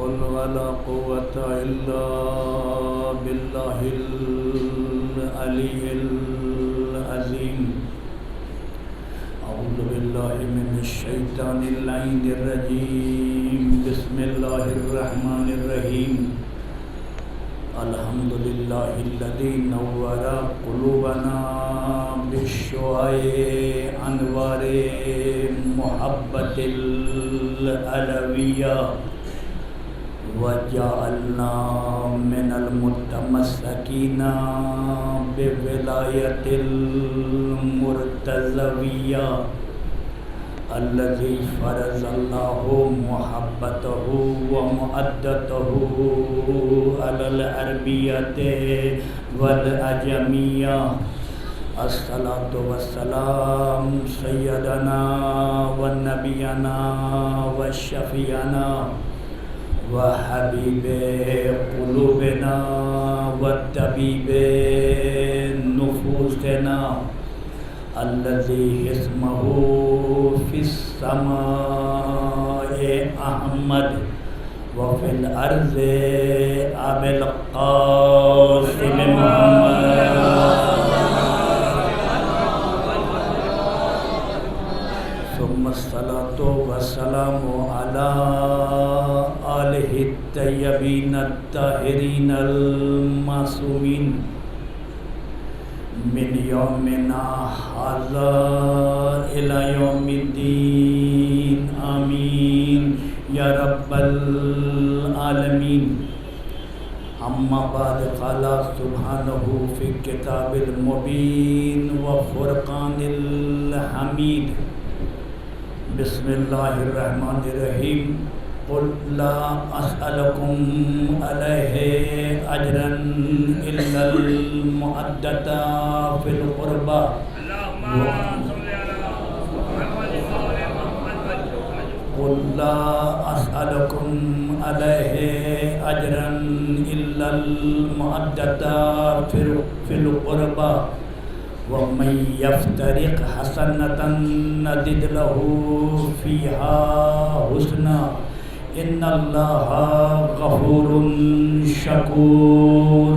حول ولا قوة إلا بالله العلي العظيم. أعوذ بالله من الشيطان اللعين الرجيم. بسم الله الرحمن الرحيم. الحمد لله الذي نور قلوبنا بالشعاع أنوار محبة العلوية وجعلنا من المتمسكين بولاية المرتضوية الذي فرض الله محبته ومودته على العربية والعجمية. الصلاة والسلام سيدنا ونبينا وشفيعنا وحبيب قلوبنا وطبيب نفوسنا الذي اسمه في السماء أحمد وفي الأرض أبي القاسم محمد. ثم الصلاة والسلام على آله الطيبين الطاهرين المعصومين من يومنا هذا إلى يوم الدين. آمين يا رب العالمين. أما بعد قال سبحانه في الكتاب المبين وفرقان الحميد. بسم الله الرحمن الرحيم. قل لا أسألكم عليه أجرا إلا المودة في القربى. قل لا أسألكم عليه أجرا إلا المودة في القربى ومن يفترق حسنة نزد له فيها حسنا إن الله غفور شكور.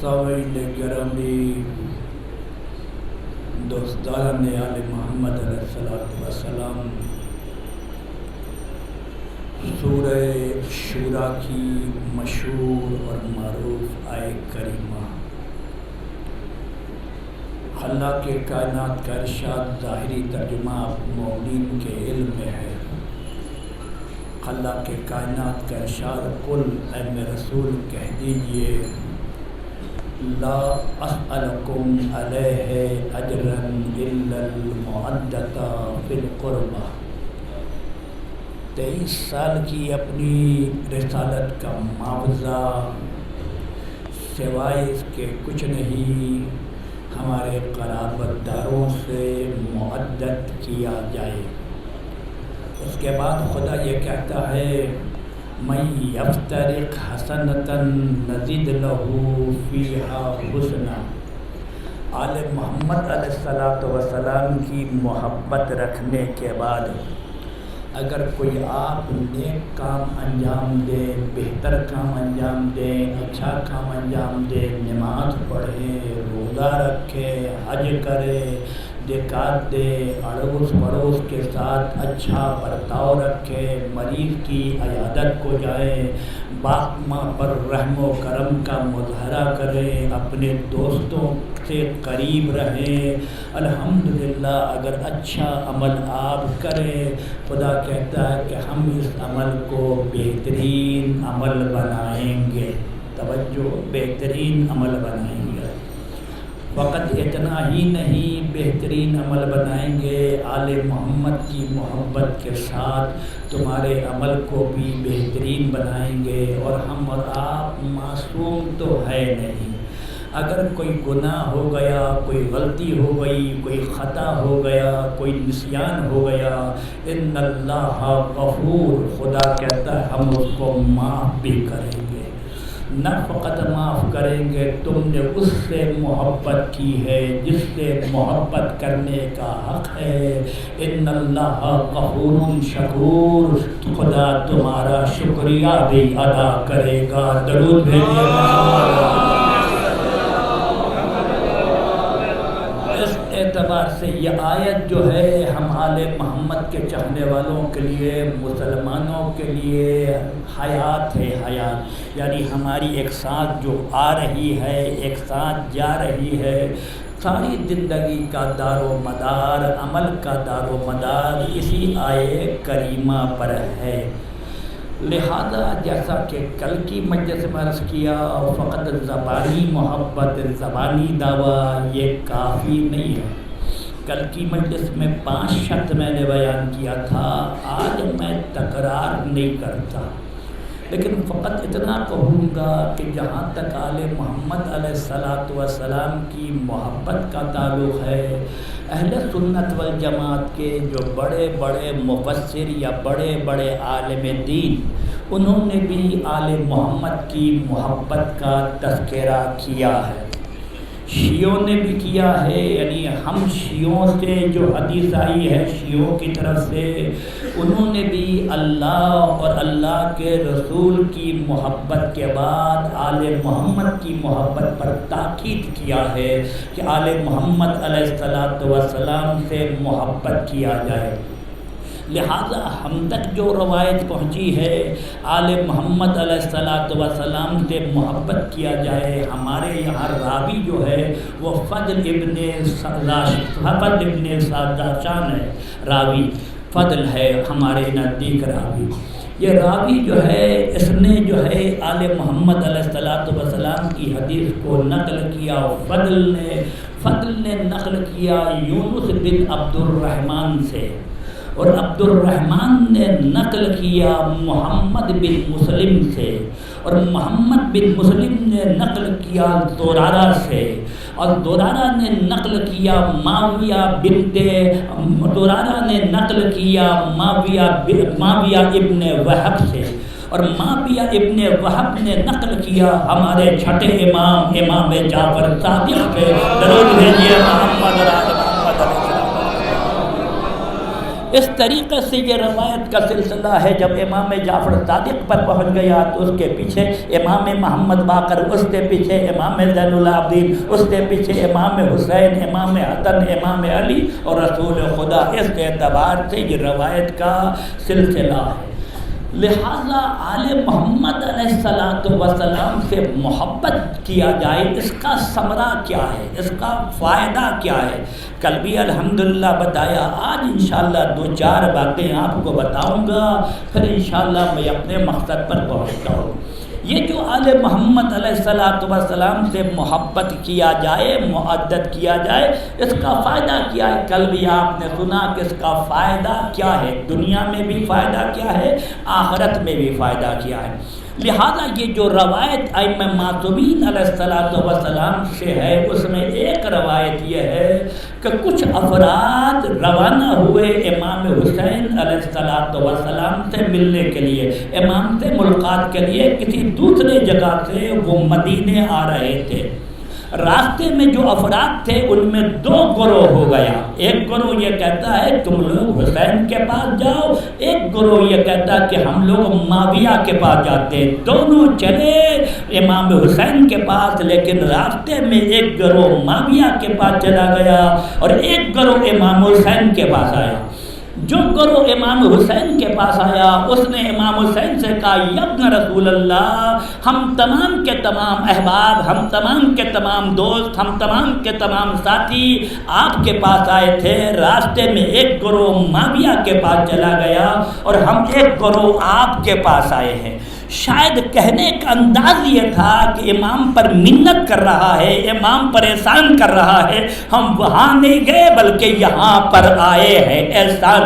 سامعین گرامی، دوستان آل محمد علیہ السلام، سورہ شورا کی مشہور اور معروف آیت کریمہ اللہ کے کائنات کا ارشاد ظاہری ترجمہ مومنین کے علم میں ہے. اللہ کے کائنات کا ارشاد قل اے میرے رسول کہہ دیجئے لا اسألکم علیہ اجرا الا المودۃ فی القربى. 23 سال کی اپنی رسالت کا معاوضہ سوائے اس کے کچھ نہیں ہمارے قرابت داروں سے مودت کیا جائے. اس کے بعد خدا یہ کہتا ہے من یفترق حسنۃ نزد لہ فیہا حسنا. آل محمد علیہ السلام کی محبت رکھنے کے بعد اگر کوئی آپ نیک کام انجام دے، بہتر کام انجام دے، اچھا کام انجام دے، نماز پڑھے، روزہ رکھے، حج کرے، زکوٰۃ دے، اڑوس پڑوس کے ساتھ اچھا برتاؤ رکھے، مریض کی عیادت کو جائے، باپ ماں پر رحم و کرم کا مظاہرہ کرے، اپنے دوستوں سے قریب رہے، الحمدللہ اگر اچھا عمل آپ کریں خدا کہتا ہے کہ ہم اس عمل کو بہترین عمل بنائیں گے. توجہ، بہترین عمل بنائیں گے. فقط اتنا ہی نہیں، بہترین عمل بنائیں گے، آل محمد کی محبت کے ساتھ تمہارے عمل کو بھی بہترین بنائیں گے. اور ہم اور آپ معصوم تو ہے نہیں. اگر کوئی گناہ ہو گیا، کوئی غلطی ہو گئی، کوئی خطا ہو گیا، کوئی نسیان ہو گیا، ان اللہ غفور، خدا کہتا ہے ہم اس کو معاف بھی کریں گے. نہ فقط معاف کریں گے، تم نے اس سے محبت کی ہے جس سے محبت کرنے کا حق ہے۔ ان اللہ غفور شکور، خدا تمہارا شکریہ بھی ادا کرے گا۔ درود بھیجیے محمد۔ اس اعتبار سے یہ آیت جو ہے ہم آل محمد کے چاہنے والوں کے لیے، مسلمانوں کے لیے حیات ہے، حیات یعنی ہماری ایک ساتھ جو آ رہی ہے، ایک ساتھ جا رہی ہے، ساری زندگی کا دار و مدار، عمل کا دار و مدار اسی آیے کریمہ پر ہے۔ لہذا جیسا کہ کل کی مجلس میں عرض کیا، فقط زبانی محبت، زبانی دعویٰ یہ کافی نہیں ہے۔ کل کی مجلس میں 5 شرط میں نے بیان کیا تھا، آج میں تکرار نہیں کرتا، لیکن فقط اتنا کہوں گا کہ جہاں تک آل محمد علیہ السلام کی محبت کا تعلق ہے، اہل سنت والجماعت کے جو بڑے بڑے مفسر یا بڑے بڑے عالم دین، انہوں نے بھی آل محمد کی محبت کا تذکرہ کیا ہے، شیعوں نے بھی کیا ہے۔ یعنی ہم شیعوں سے جو حدیث آئی ہے شیعوں کی طرف سے، انہوں نے بھی اللہ اور اللہ کے رسول کی محبت کے بعد آل محمد کی محبت پر تاکید کیا ہے کہ آل محمد علیہ السلام سے محبت کیا جائے۔ لہذا ہم تک جو روایت پہنچی ہے آل محمد علیہ السلام سے محبت کیا جائے، ہمارے یہاں راوی جو ہے وہ فضل ابن ساداشان ہے، راوی فضل ہے ہمارے نزدیک راوی۔ یہ راوی جو ہے اس نے جو ہے آل محمد علیہ السلام کی حدیث کو نقل کیا، فضل نے نقل کیا یونس بن عبد الرحمن سے، اور عبد الرحمن نے نقل کیا محمد بن مسلم سے، اور محمد بن مسلم نے نقل کیا زرارہ سے، اور زرارہ نے نقل کیا معاویہ ابن وہب سے، اور معاویہ ابن وہب نے نقل کیا ہمارے چھٹے امام جعفر صادق سے۔ درود بھیجیے محمد محمد۔ اس طریقے سے یہ روایت کا سلسلہ ہے۔ جب امام جعفر صادق پر پہنچ گیا تو اس کے پیچھے امام محمد باقر، اس کے پیچھے امام زین العابدین، اس کے پیچھے امام حسین، امام حسن، امام علی اور رسول خدا۔ اس اعتبار سے یہ روایت کا سلسلہ ہے۔ لہذا آل محمد علیہ السلام سے محبت کیا جائے، اس کا ثمرہ کیا ہے، اس کا فائدہ کیا ہے، کل بھی الحمدللہ بتایا، آج انشاءاللہ 2-4 باتیں آپ کو بتاؤں گا، پھر انشاءاللہ میں اپنے مقصد پر پہنچتا ہوں۔ یہ جو آل محمد علیہ السلام سے محبت کیا جائے، معدت کیا جائے، اس کا فائدہ کیا ہے؟ کل بھی آپ نے سنا کہ اس کا فائدہ کیا ہے، دنیا میں بھی فائدہ کیا ہے، آخرت میں بھی فائدہ کیا ہے۔ لہذا یہ جو روایت ائمہ معصومین علیہ السلام سے ہے، اس میں ایک روایت یہ ہے کہ کچھ افراد روانہ ہوئے امام حسین علیہ السلام سے ملنے کے لیے، امام سے ملاقات کے لیے، کسی دوسرے جگہ سے وہ مدینے آ رہے تھے۔ راستے میں جو افراد تھے ان میں 2 گروہ ہو گیا، ایک گروہ یہ کہتا ہے تم لوگ حسین کے پاس جاؤ، ایک گروہ یہ کہتا ہے کہ ہم لوگ معاویہ کے پاس جاتے ہیں۔ دونوں چلے امام حسین کے پاس، لیکن راستے میں ایک گروہ معاویہ کے پاس چلا گیا اور ایک گروہ امام حسین کے پاس آیا۔ جو گروہ امام حسین کے پاس آیا اس نے امام حسین سے کہا یا ابن رسول اللہ، ہم تمام کے تمام احباب، ہم تمام کے تمام دوست، ہم تمام کے تمام ساتھی آپ کے پاس آئے تھے، راستے میں ایک گروہ معاویہ کے پاس چلا گیا اور ہم ایک گروہ آپ کے پاس آئے ہیں۔ شاید کہنے کا انداز یہ تھا کہ امام پر منت کر رہا ہے، امام پریشان کر رہا ہے، ہم وہاں نہیں گئے بلکہ یہاں پر آئے ہیں احسان۔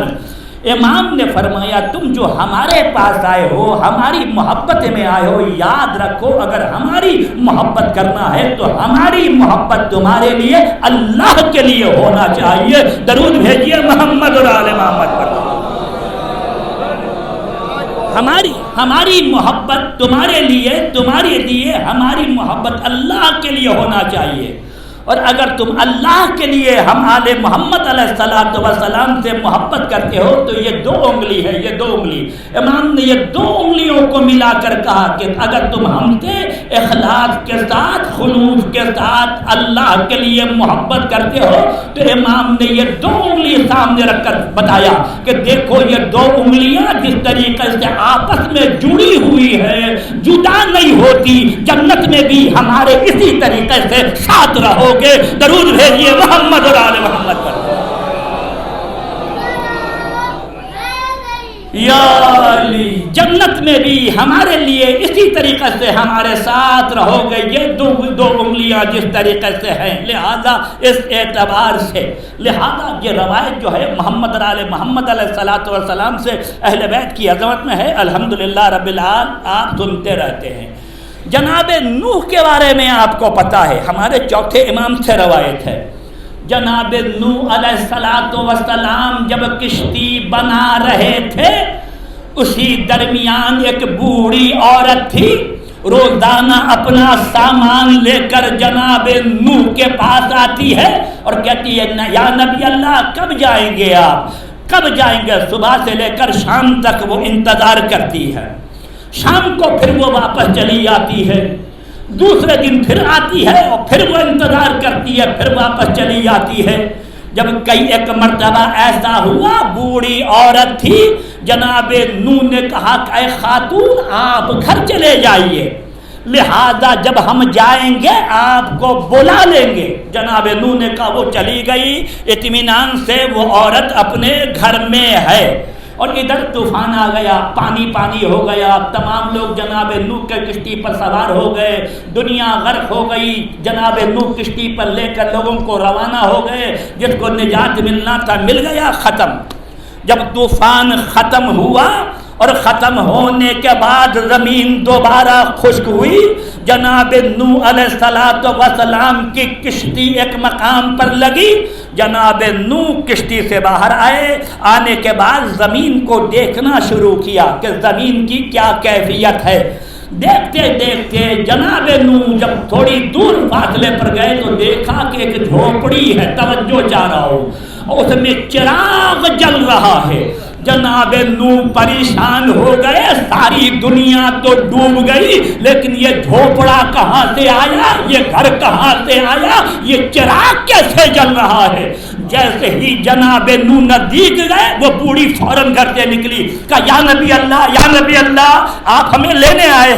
امام نے فرمایا تم جو ہمارے پاس آئے ہو، ہماری محبت میں آئے ہو، یاد رکھو اگر ہماری محبت کرنا ہے تو ہماری محبت تمہارے لیے اللہ کے لیے ہونا چاہیے۔ درود بھیجیے محمد اور آل محمد پر۔ ہماری محبت تمہارے لیے ہماری محبت اللہ کے لیے ہونا چاہیے. اور اگر تم اللہ کے لیے ہم آل محمد علیہ السلام سے محبت کرتے ہو تو یہ 2 انگلی ہے, یہ 2 انگلی. امام نے یہ 2 انگلیوں کو ملا کر کہا کہ اگر تم ہم سے اخلاص کے ساتھ خلوص کے ساتھ اللہ کے لیے محبت کرتے ہو تو امام نے یہ 2 انگلی سامنے رکھ کر بتایا کہ دیکھو یہ 2 انگلیاں جس طریقے سے آپس میں جڑی ہوئی ہے, جدا نہیں ہوتی, جنت میں بھی ہمارے اسی طریقے سے ساتھ رہو. درود بھیجیے محمد اور آل محمد پر. یا علی, جنت میں بھی ہمارے لیے اسی طریقے سے ہمارے ساتھ رہو گے. یہ 2 انگلیاں جس طریقے سے ہیں, لہذا اس اعتبار سے لہذا یہ روایت جو ہے محمد اور آل محمد علیہ السلام سے اہل بیت کی عظمت میں ہے. الحمدللہ رب العالمین آپ سنتے رہتے ہیں. جناب نوح کے بارے میں آپ کو پتہ ہے, ہمارے چوتھے امام سے روایت ہے. جناب نوح علیہ السلام جب کشتی بنا رہے تھے اسی درمیان ایک بوڑھی عورت تھی, روزانہ اپنا سامان لے کر جناب نوح کے پاس آتی ہے اور کہتی ہے یا نبی اللہ کب جائیں گے آپ, کب جائیں گے. صبح سے لے کر شام تک وہ انتظار کرتی ہے. شام کو پھر وہ واپس چلی جاتی ہے, دوسرے دن پھر آتی ہے اور پھر وہ انتظار کرتی ہے, پھر واپس چلی جاتی ہے. جب ایک مرتبہ ایسا ہوا, بوڑھی عورت تھی, جناب نوح نے کہا کہ اے خاتون آپ گھر چلے جائیے, لہذا جب ہم جائیں گے آپ کو بلا لیں گے. جناب نوح نے کہا وہ چلی گئی, اطمینان سے وہ عورت اپنے گھر میں ہے. اور ادھر طوفان آ گیا, پانی ہو گیا, تمام لوگ جناب نوح کے کشتی پر سوار ہو گئے, دنیا غرق ہو گئی. جناب نوح کشتی پر لے کر لوگوں کو روانہ ہو گئے, جس کو نجات ملنا تھا مل گیا, ختم. جب طوفان ختم ہوا اور ختم ہونے کے بعد زمین دوبارہ خشک ہوئی, جناب نوح علیہ السلام کی کشتی ایک مقام پر لگی. جناب نوح کشتی سے باہر آنے کے بعد زمین کو دیکھنا شروع کیا کہ زمین کی کیا کیفیت ہے. دیکھتے دیکھتے جناب نوح جب تھوڑی دور فاصلے پر گئے تو دیکھا کہ ایک جھوپڑی ہے, توجہ چاہ رہا ہوں, اس میں چراغ جل رہا ہے. جناب نوح پریشان ہو گئے, ساری دنیا تو ڈوب گئی لیکن یہ جھوپڑا کہاں سے آیا, یہ گھر کہاں سے آیا, یہ چراغ کیسے جل رہا ہے. جیسے ہی جناب نوح نزدیک گئے وہ بوڑھی فوراً گھر سے نکلی, کہا یا نبی اللہ آپ ہمیں لینے آئے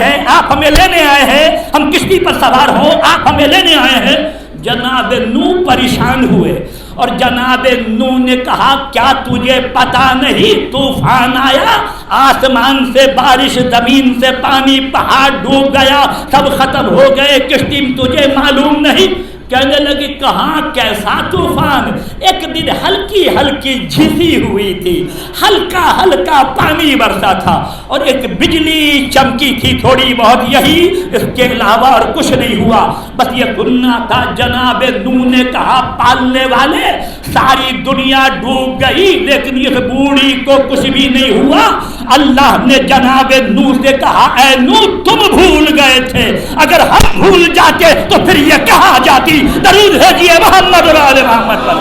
ہیں, ہم کشتی پر سوار ہو, آپ ہمیں لینے آئے ہیں. جناب نوح پریشان ہوئے اور جناب نوح نے کہا کیا تجھے پتا نہیں طوفان آیا, آسمان سے بارش, زمین سے پانی, پہاڑ ڈوب گیا, سب ختم ہو گئے, کشتی تجھے معلوم نہیں. کہنے لگی کہاں کیسا طوفان, ایک دن ہلکی جھسی ہوئی تھی, ہلکا پانی برسا تھا اور ایک بجلی چمکی تھی تھوڑی بہت, یہی, اس کے علاوہ اور کچھ نہیں ہوا, بس یہ سننا تھا. جناب نوح نے کہا پالنے والے ساری دنیا ڈوب گئی لیکن اس بوڑھی کو کچھ بھی نہیں ہوا. اللہ نے جناب نوح سے کہا اے نوح تم بھول گئے تھے, اگر ہم بھول جاتے تو پھر یہ کہاں جاتی. درود بھیجیے محمد اور آل محمد پر.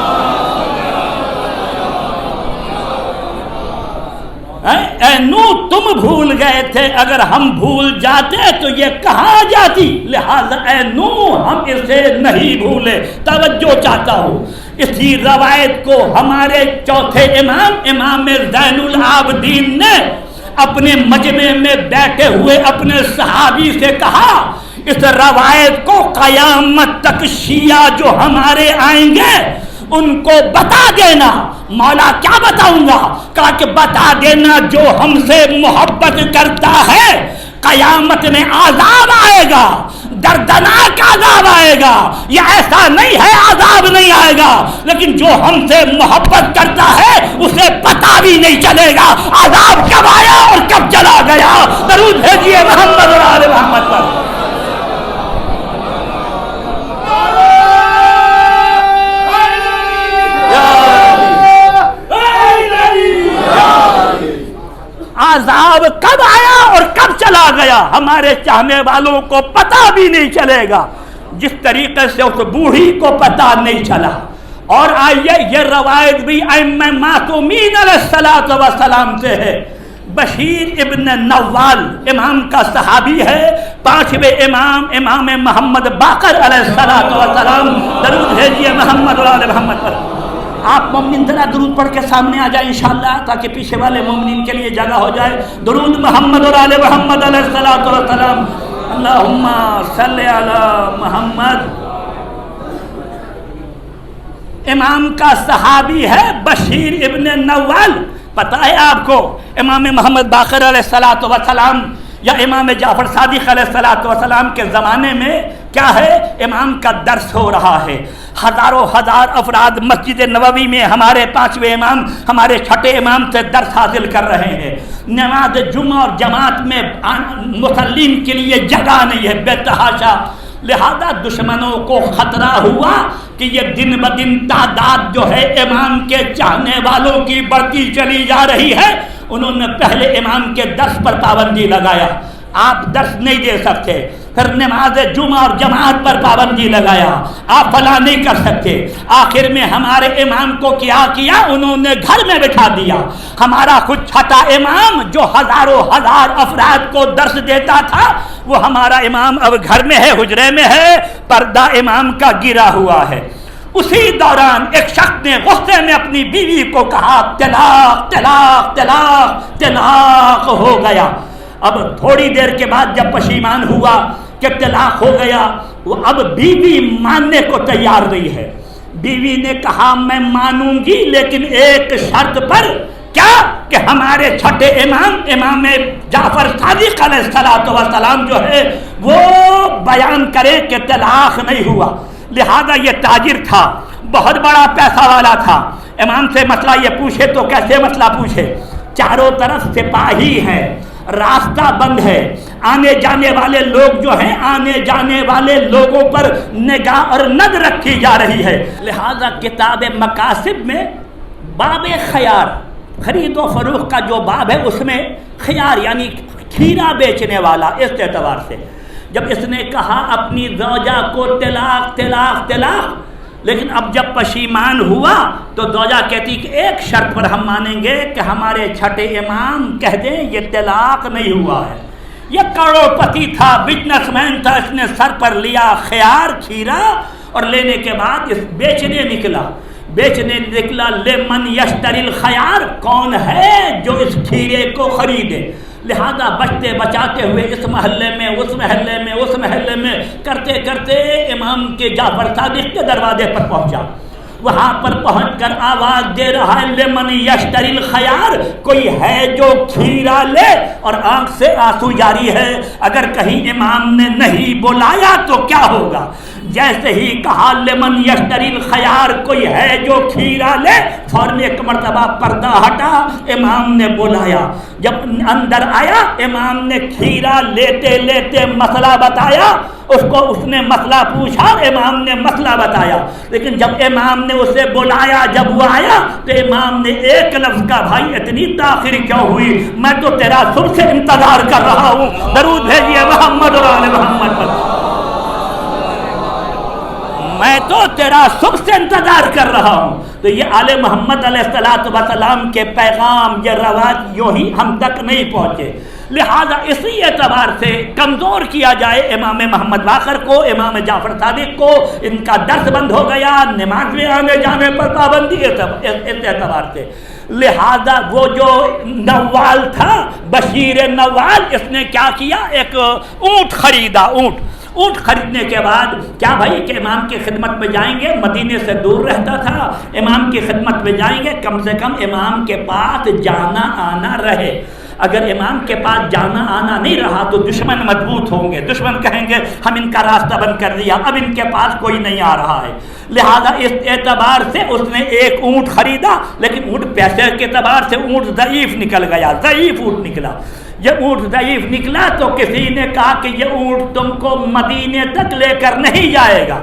اے نوح تم بھول گئے تھے, اگر ہم بھول جاتے تو یہ کہاں جاتی. لہذا اے نوح ہم اسے نہیں بھولے. توجہ چاہتا ہوں, اسی روایت کو ہمارے چوتھے امام زین العابدین نے اپنے مجمع میں بیٹھے ہوئے اپنے صحابی سے کہا اس روایت کو قیامت تک شیعہ جو ہمارے آئیں گے ان کو بتا دینا. مولا کیا بتاؤں گا, کہا کہ بتا دینا جو ہم سے محبت کرتا ہے قیامت میں عذاب آئے گا, دردناک عذاب آئے گا. یہ ایسا نہیں ہے عذاب نہیں آئے گا, لیکن جو ہم سے محبت کرتا ہے اسے پتہ بھی نہیں چلے گا عذاب کب آیا اور کب چلا گیا. درود بھیجیے محمد اور آل محمد پر. عذاب کب آیا اور چلا گیا، ہمارے چاہنے والوں کو پتہ بھی نہیں چلے گا جس طریقے سے اس بوڑھی کو پتہ نہیں چلا۔ اور آئیے یہ روایت بھی ائمہ معصومین علیہ الصلوۃ والسلام سے ہے۔ بشیر ابن نوال امام کا صحابی ہے، پانچویں امام امام محمد باقر علیہ الصلوۃ والسلام، درود بھیجیے محمد اور آل محمد پر۔ آپ مومنین ذرا درود پڑھ کے سامنے آ جائیں انشاءاللہ، تاکہ پیچھے والے مومنین کے لیے جگہ ہو جائے۔ درود محمد اور آل محمد علیہ الصلوۃ والسلام۔ اللہم صلی علی محمد۔ امام کا صحابی ہے بشیر ابن نوال، پتہ ہے آپ کو امام محمد باقر علیہ الصلوۃ والسلام یا امام جعفر صادق علیہ الصلوۃ والسلام کے زمانے میں کیا ہے، امام کا درس ہو رہا ہے، ہزاروں ہزار افراد مسجد نبوی میں ہمارے پانچویں امام ہمارے چھٹے امام سے درس حاصل کر رہے ہیں۔ نماز جمعہ اور جماعت میں مصلین کے لیے جگہ نہیں ہے بے تحاشا، لہذا دشمنوں کو خطرہ ہوا کہ یہ دن بدن تعداد جو ہے امام کے چاہنے والوں کی بڑھتی چلی جا رہی ہے۔ انہوں نے پہلے امام کے درس پر پابندی لگایا، آپ درس نہیں دے سکتے، پھر نماز جمعہ اور جماعت پر پابندی لگایا، آپ فلاں نہیں کر سکتے۔ آخر میں ہمارے امام کو کیا کیا، انہوں نے گھر میں بٹھا دیا۔ ہمارا خود چھٹا امام جو ہزاروں ہزار افراد کو درس دیتا تھا، وہ ہمارا امام اب گھر میں ہے، حجرے میں ہے، پردہ امام کا گرا ہوا ہے۔ اسی دوران ایک شخص نے غصے میں اپنی بیوی کو کہا طلاق طلاق طلاق طلاق ہو گیا۔ اب تھوڑی دیر کے بعد جب پشیمان ہوا کہ طلاق ہو گیا، وہ اب بیوی ماننے کو تیار نہیں ہے۔ بیوی نے کہا میں مانوں گی لیکن ایک شرط پر، کیا کہ ہمارے چھٹے امام امام جعفر صادق علیہ الصلوۃ والسلام جو ہے وہ بیان کرے کہ طلاق نہیں ہوا۔ لہذا یہ تاجر تھا، بہت بڑا پیسہ والا تھا، امام سے مسئلہ یہ پوچھے تو کیسے مسئلہ پوچھے، چاروں طرف سپاہی ہیں، راستہ بند ہے، آنے جانے والے لوگ جو ہیں آنے جانے والے لوگوں پر نگاہ اور نظر رکھی جا رہی ہے۔ لہذا کتاب مقاصد میں باب خیار، خرید و فروخت کا جو باب ہے اس میں خیار یعنی کھیرا بیچنے والا، اس اعتبار سے جب اس نے کہا اپنی زوجہ کو طلاق طلاق طلاق، لیکن اب جب پشیمان ہوا تو زوجہ کہتی کہ ایک شرط پر ہم مانیں گے کہ ہمارے چھٹے امام کہہ دیں یہ طلاق نہیں ہوا ہے۔ یہ کروڑ پتی تھا، بزنس مین تھا، اس نے سر پر لیا خیار کھیرا اور لینے کے بعد اس بیچنے نکلا لمن یشتری الخیار، کون ہے جو اس کھیرے کو خریدے۔ لہذا بچتے بچاتے ہوئے اس محلے میں اس محلے میں اس محلے میں کرتے کرتے امام کے جعفر صادق کے دروازے پر پہنچا۔ وہاں پر پہنچ کر آواز دے رہا ہے لمن یشتری الخیار، کوئی ہے جو کھیرا لے، اور آنکھ سے آنسو جاری ہے۔ اگر کہیں امام نے نہیں بلایا تو کیا ہوگا؟ جیسے ہی کہا لمن یشتری الخیار، کوئی ہے جو کھیرا لے، فوراً ایک مرتبہ پردہ ہٹا، امام نے بلایا۔ جب اندر آیا امام نے کھیرا لیتے لیتے مسئلہ بتایا، اس نے مسئلہ پوچھا، امام نے مسئلہ بتایا، لیکن جب امام نے اسے بلایا، جب وہ آیا تو امام نے ایک لفظ کا بھائی اتنی تاخیر کیوں ہوئی، میں تو تیرا صبح سے انتظار کر رہا ہوں، درود بھیجیے محمد اور آل محمد پر، میں تو تیرا صبح سے انتظار کر رہا ہوں۔ تو یہ آل محمد علیہ الصلوۃ والسلام کے پیغام، یہ رواج یوں ہی ہم تک نہیں پہنچے۔ لہذا اسی اعتبار سے کمزور کیا جائے امام محمد باقر کو، امام جعفر صادق کو، ان کا درس بند ہو گیا، نماز میں آنے جانے پر پابندی، اس اعتبار سے۔ لہذا وہ جو نوال تھا بشیر نوال، اس نے کیا کیا، ایک اونٹ خریدا۔ اونٹ خریدنے کے بعد کیا بھائی کہ امام کی خدمت میں جائیں گے، مدینے سے دور رہتا تھا، امام کی خدمت میں جائیں گے، کم سے کم امام کے پاس جانا آنا رہے۔ اگر امام کے پاس جانا آنا نہیں رہا تو دشمن مضبوط ہوں گے، دشمن کہیں گے ہم ان کا راستہ بند کر دیا، اب ان کے پاس کوئی نہیں آ رہا ہے۔ لہذا اس اعتبار سے اس نے ایک اونٹ خریدا، لیکن اونٹ پیسے کے اعتبار سے اونٹ ضعیف نکل گیا، ضعیف اونٹ نکلا۔ یہ اونٹ ضعیف نکلا تو کسی نے کہا کہ یہ اونٹ تم کو مدینے تک لے کر نہیں جائے گا،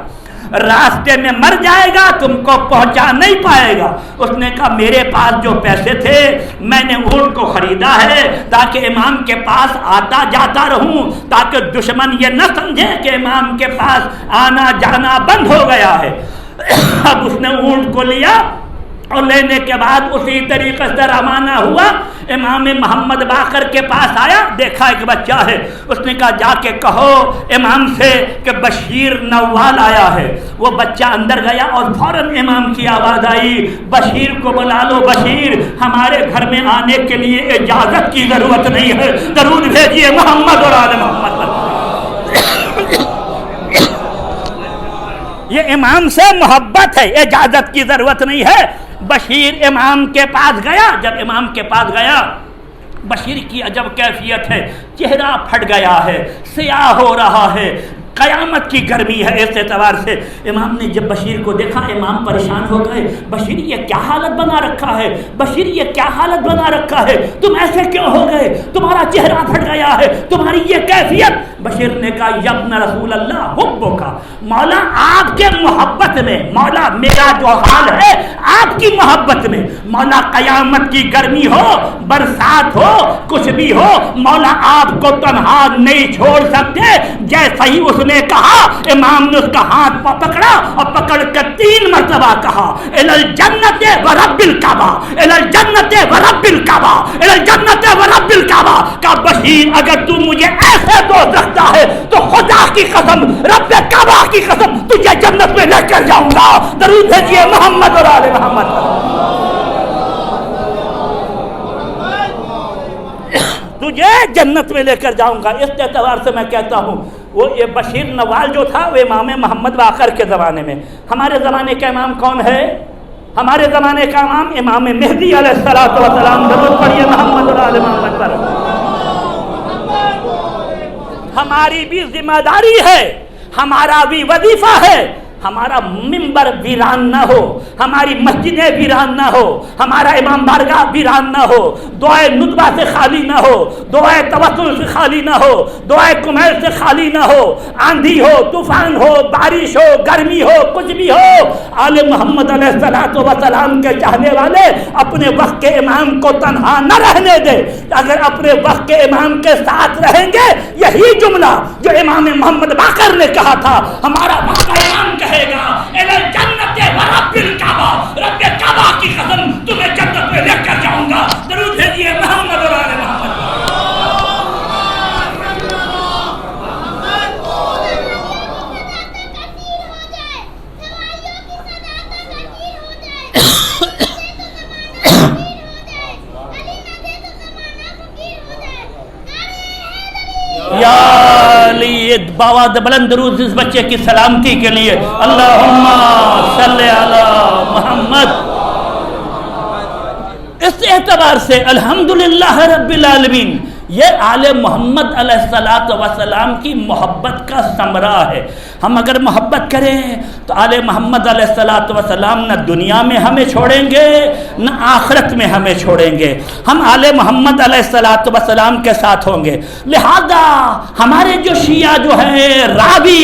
راستے میں مر جائے گا تم کو پہنچا نہیں پائے گا۔ اس نے کہا میرے پاس جو پیسے تھے میں نے اونٹ کو خریدا ہے تاکہ امام کے پاس آتا جاتا رہوں، تاکہ دشمن یہ نہ سمجھے کہ امام کے پاس آنا جانا بند ہو گیا ہے۔ اب اس نے اونٹ کو لیا اور لینے کے بعد اسی طریقے سے روانہ ہوا، امام محمد باقر کے پاس آیا، دیکھا ایک بچہ ہے، اس نے کہا جا کے کہو امام سے کہ بشیر نوال آیا ہے۔ وہ بچہ اندر گیا اور فوراً امام کی آواز آئی بشیر کو بلا لو، بشیر ہمارے گھر میں آنے کے لیے اجازت کی ضرورت نہیں ہے، درود بھیجیے محمد اور آل محمد پر۔ یہ امام سے محبت ہے، اجازت کی ضرورت نہیں ہے۔ بشیر امام کے پاس گیا، جب امام کے پاس گیا بشیر کی عجب کیفیت ہے، چہرہ پھٹ گیا ہے، سیاہ ہو رہا ہے، قیامت کی گرمی ہے۔ اس اعتبار سے امام نے جب بشیر کو دیکھا امام پریشان ہو گئے، بشیر یہ کیا حالت بنا رکھا ہے، بشیر یہ کیا حالت بنا رکھا ہے، تم ایسے کیوں ہو گئے، تمہارا چہرہ پھٹ گیا ہے، تمہاری یہ کیفیت۔ بشیر نے کہا یبن رسول اللہ حبو کا، مولا آپ کے محبت میں، مولا میرا جو حال ہے آپ کی محبت میں، مولا قیامت کی گرمی ہو برسات ہو کچھ بھی ہو، مولا آپ کو تنہا نہیں چھوڑ سکتے۔ جیسا ہی اس نے کہا امام نے اس کا ہاتھ پکڑا اور پکڑ کر 3 مرتبہ کہا الی الجنت و رب الکعبہ، الی الجنت و رب الکعبہ، الی الجنت و رب الکعبہ۔ کہا بشیر اگر تو مجھے ایسے دوست رکھتا ہے تو خدا کی قسم رب کعبہ کی قسم تجھے جنت میں لے کر جاؤں گا۔ درود بھیجیے محمد اور آل محمد۔ تجھے جنت میں لے کر جاؤں گا۔ اس اعتبار سے میں کہتا ہوں وہ یہ بشیر نوال جو تھا وہ امام محمد باقر کے زمانے میں، ہمارے زمانے کا امام کون ہے؟ ہمارے زمانے کا امام امام مہدی علیہ السلام۔ درود پڑھیے محمد اور آل محمد پر۔ ہماری بھی ذمہ داری ہے، ہمارا بھی وظیفہ ہے، ہمارا ممبر ویران نہ ہو، ہماری مسجدیں ویران نہ ہو، ہمارا امام بارگاہ ویران نہ ہو، دعائے ندبہ سے خالی نہ ہو، دعائے توسل سے خالی نہ ہو، دعائے کمیل سے خالی نہ ہو، آندھی ہو طوفان ہو بارش ہو گرمی ہو کچھ بھی ہو، آل محمد علیہ السلام کے چاہنے والے اپنے وقت کے امام کو تنہا نہ رہنے دے۔ اگر اپنے وقت کے امام کے ساتھ رہیں گے، یہی جملہ جو امام محمد باقر نے کہا تھا ہمارا وقت کا امام کہے گا الی الجنت و رب الکعبہ، رب کعبہ کی قسم تمہیں جنت میں لے کر جاؤں گا۔ درود بھیجیے محمد اور آل محمد۔ یا علی باواد بلند درود اس بچے کی سلامتی کے لیے، اللہم صلی علی محمد۔ اس اعتبار سے الحمدللہ رب العالمین یہ آل محمد علیہ السلام کی محبت کا ثمرہ ہے۔ ہم اگر محبت کریں تو آل محمد علیہ السلام نہ دنیا میں ہمیں چھوڑیں گے نہ آخرت میں ہمیں چھوڑیں گے، ہم آل محمد علیہ السلام کے ساتھ ہوں گے۔ لہذا ہمارے جو شیعہ جو ہیں راوی،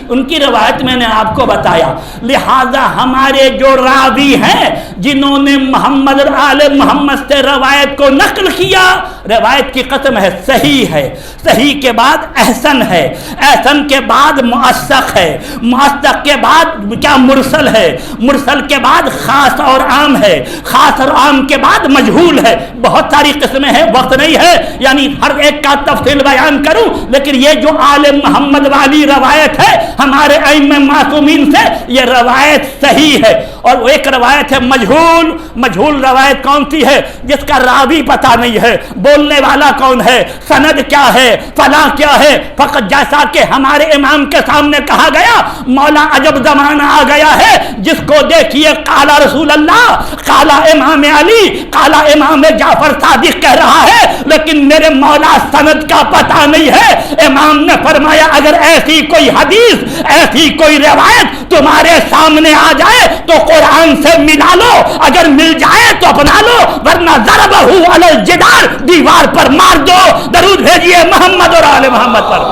ان کی روایت میں نے آپ کو بتایا، لہذا ہمارے جو راوی ہیں جنہوں نے محمد اور آل محمد سے روایت کو نقل کیا، روایت کی قسم ہے صحیح ہے، صحیح کے بعد احسن ہے، احسن کے بعد مؤثق ہے، مؤثق کے بعد کیا مرسل ہے، مرسل کے بعد خاص اور عام ہے، خاص اور عام کے بعد مجہول ہے۔ بہت ساری قسمیں ہیں، وقت نہیں ہے یعنی ہر ایک کا تفصیل بیان کروں، لیکن یہ جو آل محمد والی روایت ہے ہمارے ائمہ معصومین سے، یہ روایت صحیح ہے۔ اور وہ ایک روایت ہے مجہول، مجہول روایت کون سی ہے؟ جس کا راوی پتہ نہیں ہے، بولنے والا کون ہے، سند کیا ہے، فلاں کیا ہے، فقط جیسا کہ ہمارے امام کے سامنے کہا گیا مولا عجب زمانہ آ گیا ہے جس کو دیکھیے قالا رسول اللہ، قالا امام علی، قالا امام جعفر صادق کہہ رہا ہے، لیکن میرے مولا سند کا پتہ نہیں ہے۔ امام نے فرمایا اگر ایسی کوئی حدیث، ایسی کوئی روایت تمہارے سامنے آ جائے تو قرآن سے ملا لو، اگر مل جائے تو اپنا لو، ورنہ ضربہ علی الجدار، دیوار پر مار دو۔ درود بھیجیے محمد اور آل محمد پر۔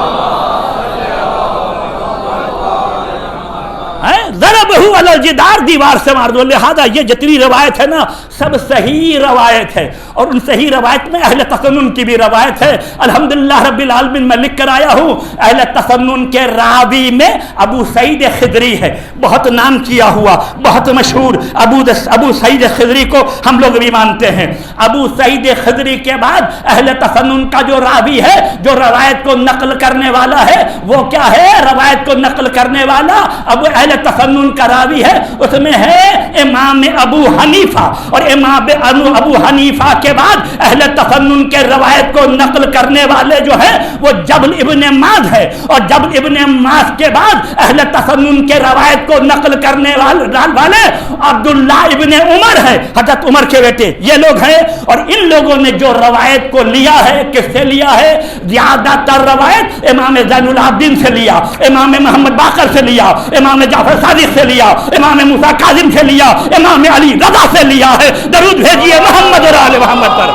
ضربہ علی الجدار، دیوار سے مار دو. لہذا یہ جتنی روایت ہے نا سب صحیح روایت ہے، اور ان صحیح روایت میں اہل تسنن کی بھی روایت ہے. الحمدللہ رب العالمین میں لکھ کر آیا ہوں اہل تسنن کے راوی میں ابو سعید خدری ہے، بہت نام کیا ہوا، بہت مشہور. ابو سعید خدری کو ہم لوگ بھی مانتے ہیں. ابو سعید خدری کے بعد اہل تسنن کا جو راوی ہے، جو روایت کو نقل کرنے والا ہے، وہ کیا ہے؟ روایت کو نقل کرنے والا ابو اہل تسنن کا راوی ہے، اس میں ہے امام ابو حنیفہ. اور امام ابو حنیفہ کے بعد اہل تسنن کے روایت کو نقل کرنے والے جو ہے وہ جبل ابن ماذ ہے. اور جبل ابن ماذ کے بعد اہل تسنن کے روایت کو نقل کرنے والے عبداللہ ابن عمر ہے، حضرت عمر کے بیٹے. یہ لوگ ہیں، اور ان لوگوں نے جو روایت کو لیا ہے کس سے لیا ہے؟ زیادہ تر روایت امام زین العابدین سے لیا، امام محمد باقر سے لیا، امام جعفر صادق سے لیا، امام موسیٰ کاظم سے لیا، امام علی رضا سے لیا ہے. درود بھیجیے محمد اور آل محمد پر.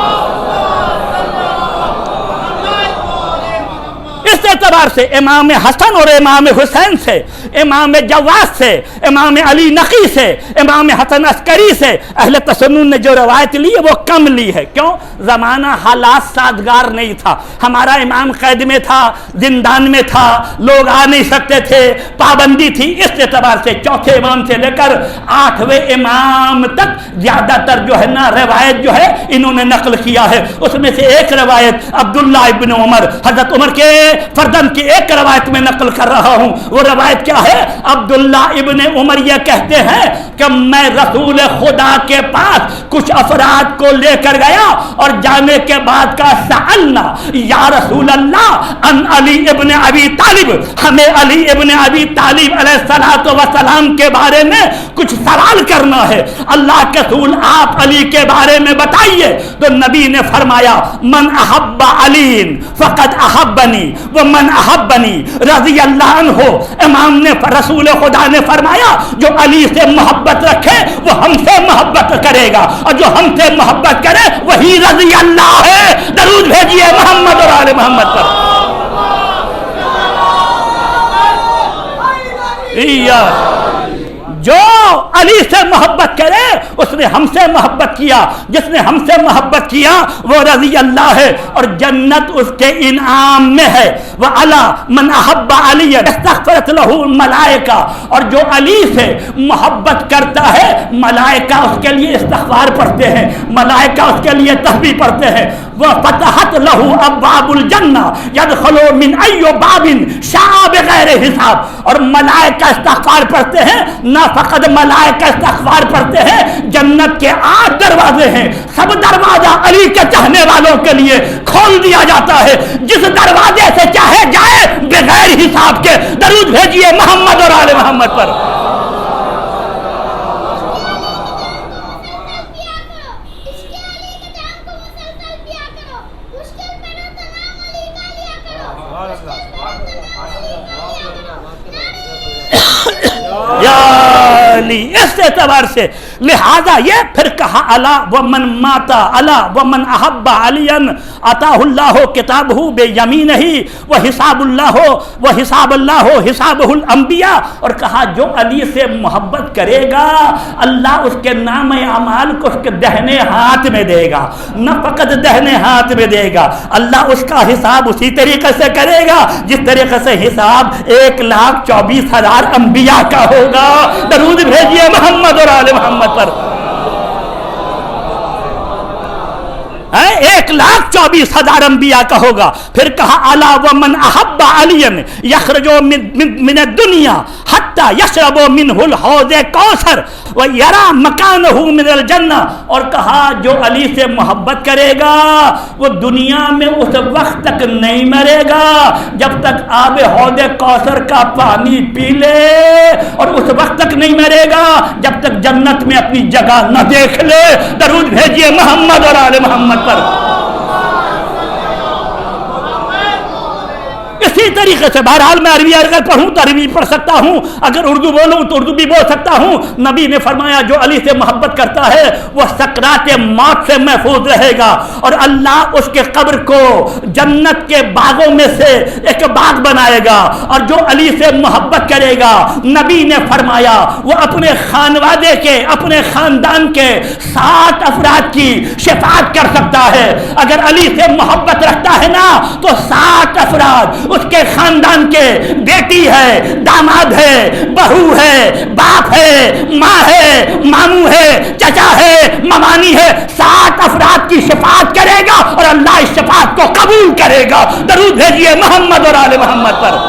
اس اعتبار سے امام حسن اور امام حسین سے، امام جواز سے، امام علی نقی سے، امام حسن عسکری سے اہل تسنن نے جو روایت لی ہے وہ کم لی ہے. کیوں؟ زمانہ حالات سازگار نہیں تھا. ہمارا امام قید میں تھا، زندان میں تھا، لوگ آ نہیں سکتے تھے، پابندی تھی. اس اعتبار سے چوتھے امام سے لے کر 8ویں امام تک زیادہ تر جو ہے نا روایت جو ہے انہوں نے نقل کیا ہے. اس میں سے ایک روایت عبداللہ ابن عمر، حضرت عمر کے فردن کی ایک روایت میں نقل کر رہا ہوں. وہ روایت کیا ہے؟ عبداللہ ابن عمر یہ کہتے ہیں کہ میں رسول خدا کے پاس کچھ افراد کو لے کر گیا، اور جانے کے بعد کا سألنا یا رسول اللہ ان علی ابن ابی طالب، ہمیں علی ابن ابی طالب علیہ الصلوۃ والسلام کے بارے میں کچھ سوال کرنا ہے. اللہ کے رسول آپ علی کے بارے میں بتائیے. تو نبی نے فرمایا من احب علی فقد احبنی ومن احبنی رضی اللہ عنہ. امام نے رسول خدا نے فرمایا جو علی سے محبت رکھے وہ ہم سے محبت کرے گا، اور جو ہم سے محبت کرے وہی رضی اللہ ہے. درود بھیجیے محمد اور آل محمد پر. جو علی سے محبت کرے اس نے ہم سے محبت کیا، جس نے ہم سے محبت کیا وہ رضی اللہ ہے، اور جنت اس کے انعام میں ہے. وَعَلَى مَنْ أَحَبَّ عَلِيًّا اسْتَغْفَرَتْ لَهُ الْمَلَائِكَةُ. اور جو علی سے محبت کرتا ہے ملائکہ اس کے لیے استغفار پڑھتے ہیں، ملائکہ اس کے لیے تسبیح پڑھتے ہیں. وَفَتَحَتْ لَهُ أَبْوَابُ الْجَنَّةِ يَدْخُلُ مِنْ أَيِّ بَابٍ شَاءَ بِغَيْرِ حساب. اور ملائکہ استغفار پڑھتے ہیں، نہ فقط ملائکہ استغفار پڑھتے ہیں، جنت کے 8 دروازے ہیں، سب دروازہ علی کے چاہنے والوں کے لیے کھول دیا جاتا ہے، جس دروازے سے چاہے جائے بغیر حساب کے. درود بھیجیے محمد اور آل محمد پر. اس اعتبار سے لہذا یہ پھر کہا الا ومن ماتا الا ومن احب علیا عطاه اللہ کتابہ بیمینہ وحساب اللہ حسابہ الانبیاء. اور کہا جو علی سے محبت کرے گا اللہ اس کے نام اعمال کو اس کے دہنے ہاتھ میں دے گا. نہ فقط دہنے ہاتھ میں دے گا، اللہ اس کا حساب اسی طریقے سے کرے گا جس طریقے سے حساب 1,24,000 انبیاء کا ہوگا. درود بھیجیے محمد اور آل محمد پر. 1,24,000 انبیاء کا ہوگا. پھر کہا الا ومن احب علیا یخرج من الدنیا حتی یشرب منہ الحوض کوثر ویرا مکانہ من الجنہ. اور کہا جو علی سے محبت کرے گا وہ دنیا میں اس وقت تک نہیں مرے گا جب تک آب حوض کوثر کا پانی پی لے، اور اس وقت تک نہیں مرے گا جب تک جنت میں اپنی جگہ نہ دیکھ لے. درود بھیجیے محمد اور آل محمد پر. اسی اسی طریقے سے بہرحال میں عربی اگر پڑھوں تو عربی پڑھ سکتا ہوں، اگر اردو بولوں تو اردو بھی بول سکتا ہوں۔ نبی نے فرمایا جو علی سے محبت کرتا ہے وہ سکرات موت سے محفوظ رہے گا، اور اللہ اس کے قبر کو جنت کے باغوں میں سے ایک باغ بنائے گا۔ اور جو علی سے محبت کرے گا، نبی نے فرمایا وہ اپنے خانوادے کے، اپنے خاندان کے 60 افراد کی شفاعت کر سکتا ہے۔ اگر علی سے محبت رکھتا ہے نا تو 60 افراد اس کے خاندان کے، بیٹی ہے، داماد ہے، بہو ہے، باپ ہے، ماں ہے، ماموں ہے، چچا ہے، ممانی ہے، 60 افراد کی شفاعت کرے گا اور اللہ اس شفاعت کو قبول کرے گا۔ درود بھیجیے محمد اور آل محمد پر۔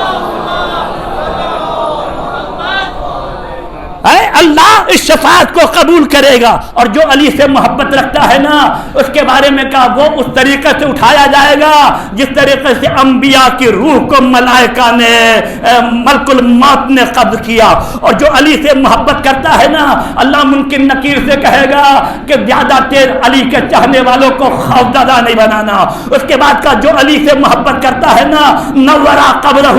اللہ اس شفاعت کو قبول کرے گا۔ اور جو علی سے محبت رکھتا ہے نا اس کے بارے میں کہا وہ اس طریقے سے اٹھایا جائے گا جس طریقے سے انبیاء کی روح کو ملائکہ نے، ملک الموت نے قبض کیا۔ اور جو علی سے محبت کرتا ہے نا اللہ منکر نکیر سے کہے گا کہ زیادہ دیر علی کے چاہنے والوں کو خوفزدہ نہیں بنانا۔ اس کے بعد کا جو علی سے محبت کرتا ہے نا نورا قبرہ،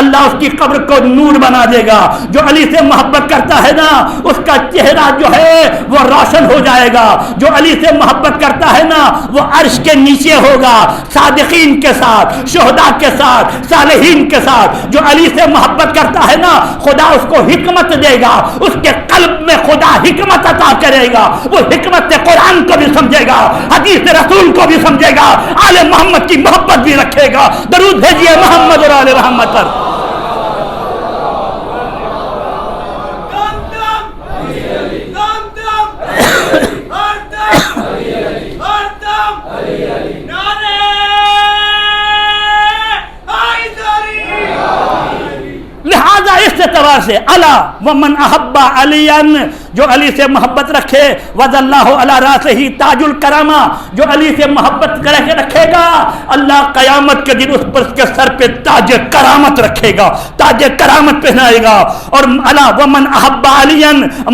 اللہ اس کی قبر کو نور بنا دے گا۔ جو علی سے محبت کرتا ہے نا اس کا چہرہ جو ہے وہ روشن ہو جائے گا۔ جو علی سے محبت کرتا ہے نا وہ عرش کے نیچے ہوگا، صادقین کے ساتھ، شہداء کے ساتھ، صالحین کے ساتھ۔ جو علی سے محبت کرتا ہے نا خدا اس کو حکمت دے گا، اس کے قلب میں خدا حکمت عطا کرے گا، وہ حکمت سے قرآن کو بھی سمجھے گا، حدیث رسول کو بھی سمجھے گا، آل محمد کی محبت بھی رکھے گا۔ درود بھیجیے محمد اور آل محمد پر۔ لہذا اس اعتبار سے الا ومن احب علیا، جو علی سے محبت رکھے وضع اللہ علی راسہ تاج الکرامہ، جو علی سے محبت کر کے رکھے گا اللہ قیامت کے دن اس پر اس کے سر پہ تاج کرامت رکھے گا، تاج کرامت پہنائے گا۔ اور الا ومن احب علیا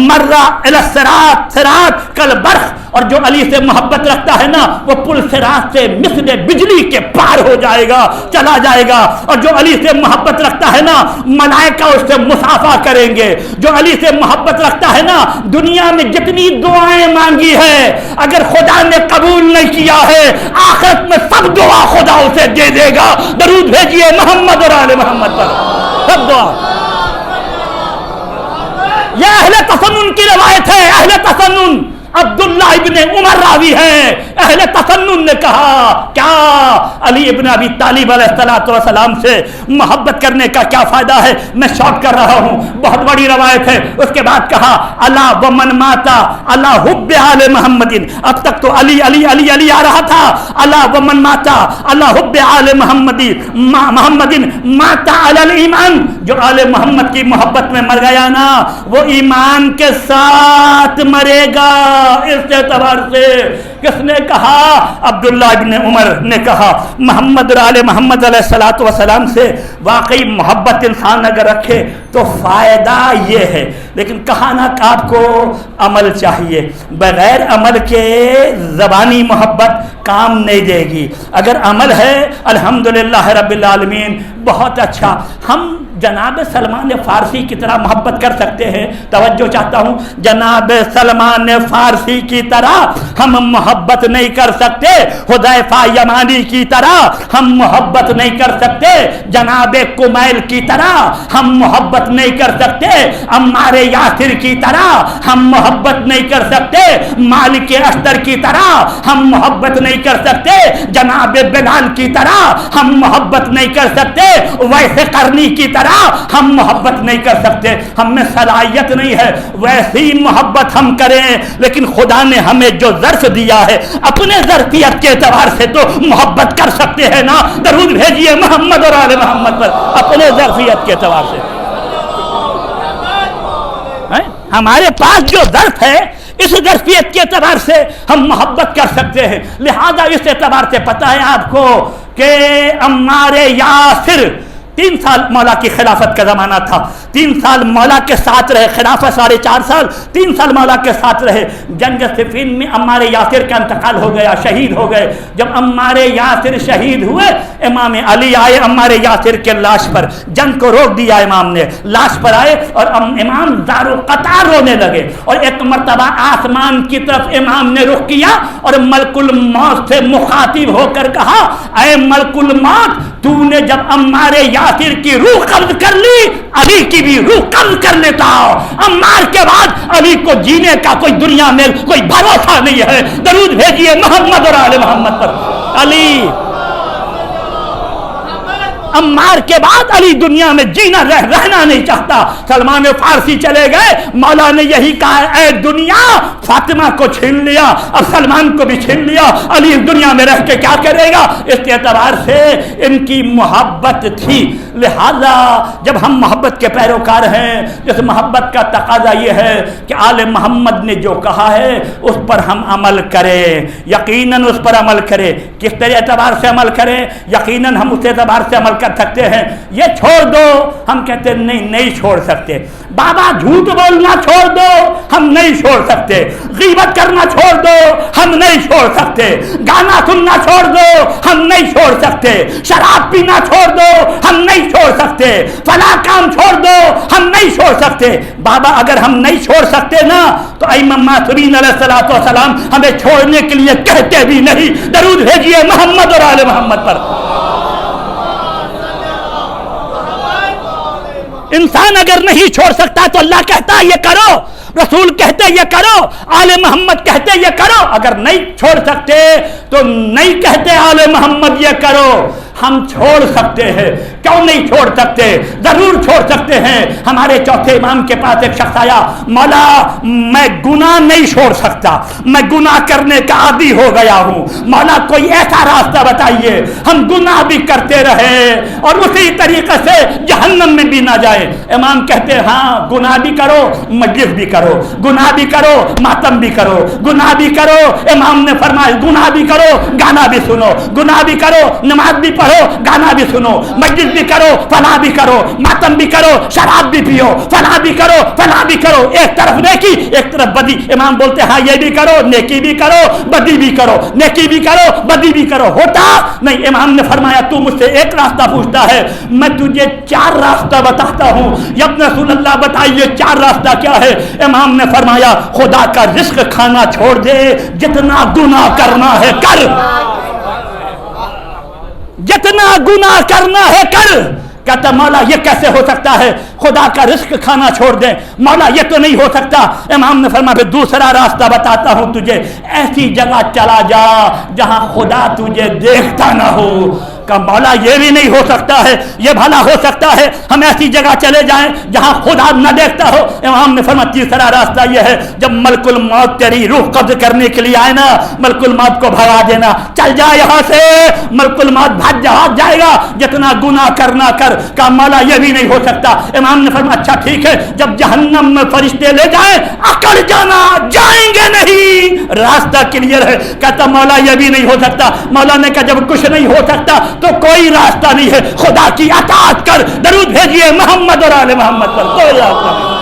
مر الی الصراط، صراط کالبرق، اور جو علی سے محبت رکھتا ہے نا وہ پل صراط سے مثل بجلی کے پار ہو جائے گا، چلا جائے گا۔ اور جو علی سے محبت رکھتا ہے نا ملائکہ اس سے مصافحہ کریں گے۔ جو علی سے محبت رکھتا ہے نا دنیا میں جتنی دعائیں مانگی ہے اگر خدا نے قبول نہیں کیا ہے آخرت میں سب دعا خدا اسے دے دے گا۔ درود بھیجیے محمد اور آل محمد پر، سب دعا۔ یہ اہل تسنن کی روایت ہے، اہل تسنن عبداللہ ابن عمر راوی ہے، اہل تسنن نے کہا کیا علی ابن ابی طالب علیہ السلام سے محبت کرنے کا کیا فائدہ ہے؟ میں شارٹ کر رہا ہوں، بہت بڑی روایت ہے۔ اس کے بعد کہا الا ومن ماتا الا حب آل محمد، اب تک تو علی علی علی علی آ رہا تھا، الا ومن ماتا الا حب آل محمد ماتا علی الایمان، جو آل محمد کی محبت میں مر گیا نا وہ ایمان کے ساتھ مرے گا۔ اس اعتبار سے کس نے کہا؟ عبداللہ ابن عمر نے کہا محمد اور آل محمد علیہ السلام سے واقعی محبت انسان اگر رکھے تو فائدہ یہ ہے، لیکن کہا نا کہ آپ کو عمل چاہیے، بغیر عمل کے زبانی محبت کام نہیں دے گی۔ اگر عمل ہے الحمدللہ رب العالمین بہت اچھا، ہم جناب سلمان فارسی کی طرح محبت کر سکتے ہیں، توجہ چاہتا ہوں، جناب سلمان فارسی کی طرح ہم محبت نہیں کر سکتے، حذیفہ یمانی کی طرح ہم محبت نہیں کر سکتے، جناب کمیل کی طرح ہم محبت نہیں کر سکتے، عمار یاسر کی طرح ہم محبت نہیں کر سکتے، مالک اشتر کی طرح ہم محبت نہیں کر سکتے، جناب بلال کی طرح ہم محبت نہیں کر سکتے، ویسے قرنی کی طرح ہم محبت نہیں کر سکتے، ہم میں صلاحیت نہیں ہے ویسی محبت ہم کریں، لیکن خدا نے ہمیں جو ظرف دیا ہے اپنے ظرفیت کے اعتبار سے تو محبت کر سکتے ہیں نا۔ درود بھیجیے محمد اور آل محمد پر اپنے ظرفیت کے اعتبار سے۔ ہمارے پاس جو ظرف ہے اس ظرفیت کے اعتبار سے ہم محبت کر سکتے ہیں، لہذا اس اعتبار سے پتہ ہے آپ کو کہ عمار یاسر 3 سال مولا کی خلافت کا زمانہ تھا، 3 سال مولا کے ساتھ رہے، خلافت 4.5 سال، 3 سال مولا کے ساتھ رہے۔ جنگ صفین میں عمار یاسر کا انتقال ہو گیا، شہید ہو گئے۔ جب عمار یاسر شہید ہوئے، امام علی آئے عمار یاسر کے لاش پر، جنگ کو روک دیا امام نے، لاش پر آئے اور امام زارو قطار رونے لگے، اور ایک مرتبہ آسمان کی طرف امام نے رخ کیا اور ملک الموت سے مخاطب ہو کر کہا، اے ملک الموت، تو نے جب عمار یاسر کی روح قبض کر لی، علی کی بھی روح قبض کر لیتا۔ عمار کے بعد علی کو جینے کا کوئی دنیا میں کوئی بھروسہ نہیں ہے۔ درود بھیجیے محمد اور آل محمد پر۔ علی، عمار کے بعد علی دنیا میں جینا رہنا نہیں چاہتا۔ سلمان فارسی چلے گئے، مولا نے یہی کہا، اے دنیا، فاطمہ کو چھین لیا، اب سلمان کو بھی چھین لیا، علی اس دنیا میں رہ کے کیا کرے گا؟ اس کے اعتبار سے ان کی محبت تھی۔ لہذا جب ہم محبت کے پیروکار ہیں، جس محبت کا تقاضا یہ ہے کہ آل محمد نے جو کہا ہے اس پر ہم عمل کریں، یقیناً اس پر عمل کریں۔ کس طرح اعتبار سے عمل کریں؟ یقیناً ہم اس اعتبار سے عمل کر سکتے ہیں۔ یہ چھوڑ دو، ہم کہتے ہیں نہیں چھوڑ سکتے۔ بابا جھوٹ بولنا چھوڑ دو، ہم نہیں چھوڑ سکتے۔ غیبت کرنا چھوڑ دو، ہم نہیں چھوڑ سکتے۔ گانا سننا چھوڑ دو، ہم نہیں چھوڑ سکتے۔ شراب پینا چھوڑ دو، ہم نہیں چھوڑ سکتے۔ فلاں کام چھوڑ دو، ہم نہیں چھوڑ سکتے۔ بابا اگر ہم نہیں چھوڑ سکتے نا تو امام معصومین علیہ الصلوۃ والسلام ہمیں چھوڑنے کے لیے کہتے بھی نہیں۔ درود بھیجیے محمد اور آل محمد پر۔ انسان اگر نہیں چھوڑ سکتا تو اللہ کہتا ہے یہ کرو، رسول کہتے یہ کرو، آل محمد کہتے یہ کرو۔ اگر نہیں چھوڑ سکتے تو نہیں کہتے آل محمد یہ کرو۔ ہم چھوڑ سکتے ہیں، کیوں نہیں چھوڑ سکتے؟ ضرور چھوڑ سکتے ہیں۔ ہمارے چوتھے امام کے پاس ایک شخص آیا، مولا میں گناہ نہیں چھوڑ سکتا، میں گناہ کرنے کا عادی ہو گیا ہوں، مولا کوئی ایسا راستہ بتائیے ہم گناہ بھی کرتے رہے اور اسی طریقے سے جہنم میں بھی نہ جائے۔ امام کہتے ہاں گناہ بھی کرو، مجلس بھی کرو، گناہ بھی کرو، ماتم بھی کرو، گناہ بھی کرو۔ امام نے فرمایا گناہ بھی کرو، گانا بھی سنو، گناہ بھی کرو، نماز بھی پڑھو، گانا بھی سنو، مجلس بھی کرو، فلاں بھی کرو، ماتم بھی کرو، شراب بھی پیو، فلاں بھی کرو، فلاں بھی کرو۔ ایک طرف نیکی، ایک طرف بدی۔ امام بولتے ہاں یہ بھی کرو، نیکی بھی کرو، بدی بھی کرو، نیکی بھی کرو، بدی بھی کرو۔ ہوتا نہیں۔ امام نے فرمایا تو مجھ سے ایک راستہ پوچھتا ہے، میں تجھے 4 راستہ بتاتا ہوں، یا ابن رسول اللہ بتائیے 4 راستہ کیا ہے؟ امام نے فرمایا خدا کا رزق کھانا چھوڑ دے، جتنا گناہ کرنا ہے کر، جتنا گناہ کرنا ہے کر۔ کہتا مولا یہ کیسے ہو سکتا ہے؟ خدا کا رزق کھانا چھوڑ دیں، مولا یہ تو نہیں ہو سکتا۔ امام نے فرمایا پھر دوسرا راستہ بتاتا ہوں تجھے، ایسی جگہ چلا جا جہاں خدا تجھے دیکھتا نہ ہو۔ کہ مولا یہ بھی نہیں ہو سکتا ہے، یہ بھلا ہو سکتا ہے ہم ایسی جگہ چلے جائیں جہاں خدا نہ دیکھتا ہو۔ امام نے فرمایا تیسرا راستہ یہ ہے، جب ملک الموت تیری روح قبض کرنے کے لیے آئے نا، ملک الموت کو بھگا دینا، چل جا یہاں سے۔ ملک الموت بھاگ جائے گا، جتنا گناہ کرنا کر۔ کہا مولا یہ بھی نہیں ہو سکتا۔ امام نے فرمایا اچھا ٹھیک ہے، جب جہنم میں فرشتے لے جائیں اکڑ جانا، جائیں گے نہیں، راستہ کلیئر ہے۔ کہتا مولا یہ بھی نہیں ہو سکتا۔ مولا نے کہا جب کچھ نہیں ہو سکتا تو کوئی راستہ نہیں ہے، خدا کی اطاعت کر۔ درود بھیجیے محمد اور آل محمد پر۔ کوئی راستہ نہیں،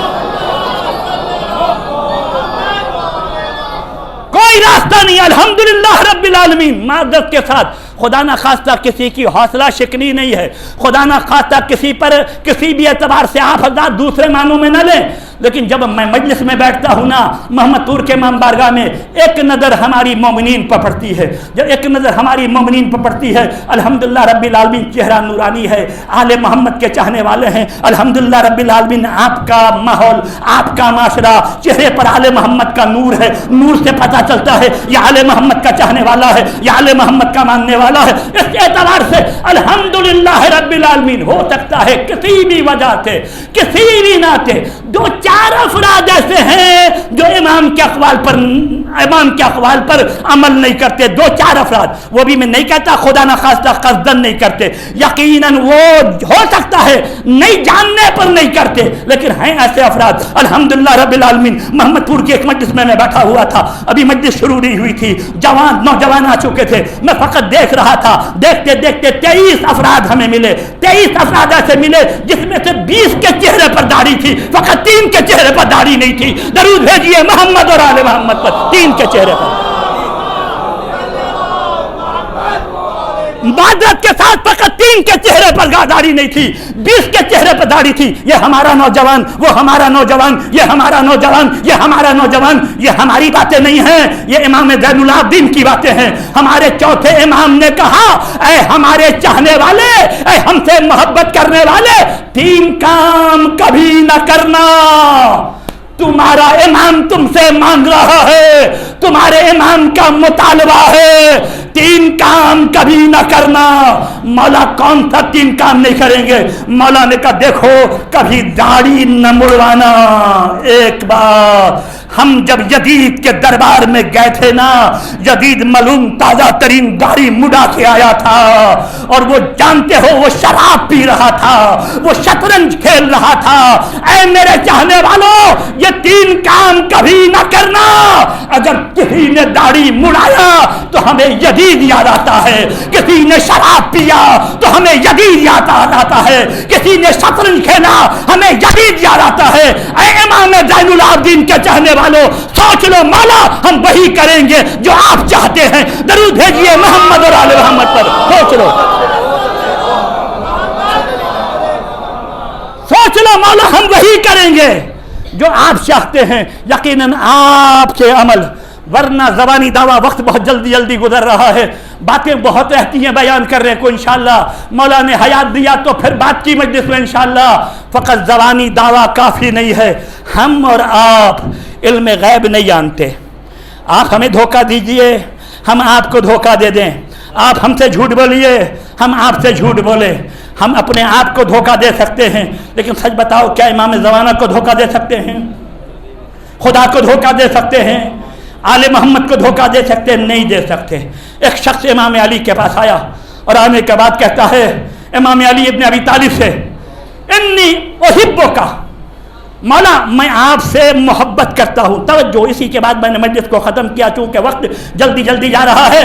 کوئی راستہ نہیں۔ الحمدللہ رب العالمین۔ معذرت کے ساتھ خدا نہ خواستہ کسی کی حوصلہ شکنی نہیں ہے، خدا نہ خواستہ کسی پر کسی بھی اعتبار سے آپ حضرات دوسرے معنوں میں نہ لیں، لیکن جب میں مجلس میں بیٹھتا ہوں نا محمد طور کے امام بارگاہ میں، ایک نظر ہماری مومنین پر پڑتی ہے، جب ایک نظر ہماری مومنین پر پڑتی ہے، الحمدللہ رب العالمین چہرہ نورانی ہے، آل محمد کے چاہنے والے ہیں، الحمدللہ رب العالمین آپ کا ماحول، آپ کا معاشرہ، چہرے پر آل محمد کا نور ہے، نور سے پتہ چلتا ہے یہ آل محمد کا چاہنے والا ہے، یہ آل محمد کا ماننے والا ہے۔ اس اعتبار سے الحمدللہ رب العالمین۔ ہو سکتا ہے کسی بھی وجہ سے، کسی بھی ناطے 2-4 افراد ایسے ہیں جو امام کے اقوال پر امام کے اقوال پر عمل نہیں کرتے، دو چار افراد، وہ بھی میں نہیں کہتا خدا نخواستہ قصدن نہیں کرتے، یقیناً وہ ہو سکتا ہے نہیں جاننے پر نہیں کرتے، لیکن ہیں ایسے افراد۔ الحمدللہ رب العالمین، محمد پور کی ایک مجلس میں بیٹھا ہوا تھا، ابھی مجلس شروع نہیں ہوئی تھی، جوان نوجوان آ چکے تھے، میں فقط دیکھ رہا تھا، دیکھتے دیکھتے 23 افراد ہمیں ملے، 23 افراد ایسے ملے جس میں سے 20 کے چہرے پر داڑھی تھی، فقط 3 کے چہرے پر داڑھی نہیں تھی۔ درود بھیجیے محمد اور آل محمد پر، 3 کے چہرے پر معذرت کے ساتھ فقط 3 کے چہرے پر داڑھی نہیں تھی، 20 کے چہرے پر داڑھی تھی۔ یہ ہمارا نوجوان، وہ ہمارا نوجوان، یہ ہمارا نوجوان، یہ ہمارا نوجوان، یہ ہماری باتیں نہیں ہیں، یہ امام زین العابدین کی باتیں ہیں۔ ہمارے چوتھے امام نے کہا، اے ہمارے چاہنے والے، اے ہم سے محبت کرنے والے، 3 کام کبھی نہ کرنا۔ تمہارا امام تم سے مانگ رہا ہے، تمہارے امام کا مطالبہ ہے، 3 کام کبھی نہ کرنا۔ مولا کون سا 3 کام نہیں کریں گے؟ مولا نے کہا دیکھو کبھی داڑھی نہ مڑوانا۔ ایک بار ہم جب یزید کے دربار میں گئے تھے نا، یزید ملوم تازہ ترین داڑھی مڑا کے آیا تھا، اور وہ جانتے ہو وہ شراب پی رہا تھا، وہ شطرنج کھیل رہا تھا۔ اے میرے چاہنے والوں، یہ 3 کام کبھی نہ کرنا۔ اگر کسی نے داڑھی مڑایا تو ہمیں یزید یاد آتا ہے، کسی نے شراب پیا تو ہمیں یزید یاد آتا ہے، کسی نے شطرنج کھیلا ہمیں یزید یاد آتا ہے۔ اے امام زین العابدین کے چاہنے والوں، سوچ لو مولا ہم وہی کریں گے جو آپ چاہتے ہیں۔ درود بھیجیے محمد اور آل محمد پر، سوچ لو، سوچ لو مولا ہم وہی کریں گے جو آپ چاہتے ہیں، یقیناً آپ کے عمل، ورنہ زبانی دعویٰ وقت بہت جلدی جلدی گزر رہا ہے، باتیں بہت رہتی ہیں بیان کرنے کو، انشاءاللہ مولا نے حیات دیا تو پھر بات کی مجلس میں انشاءاللہ۔ فقط زبانی دعویٰ کافی نہیں ہے، ہم اور آپ علم غیب نہیں جانتے۔ آپ ہمیں دھوکہ دیجئے، ہم آپ کو دھوکہ دے دیں، آپ ہم سے جھوٹ بولیے، ہم آپ سے جھوٹ بولیں، ہم اپنے آپ کو دھوکہ دے سکتے ہیں، لیکن سچ بتاؤ کیا امام زمانہ کو دھوکہ دے سکتے ہیں؟ خدا کو دھوکہ دے سکتے ہیں؟ آل محمد کو دھوکہ دے سکتے ہیں؟ نہیں دے سکتے۔ ایک شخص امام علی کے پاس آیا اور آنے کے بعد کہتا ہے امام علی ابن ابی طالب سے، انی احبک، مولا میں آپ سے محبت کرتا ہوں۔ توجہ، اسی کے بعد میں نے مجلس کو ختم کیا چونکہ وقت جلدی جلدی جا رہا ہے۔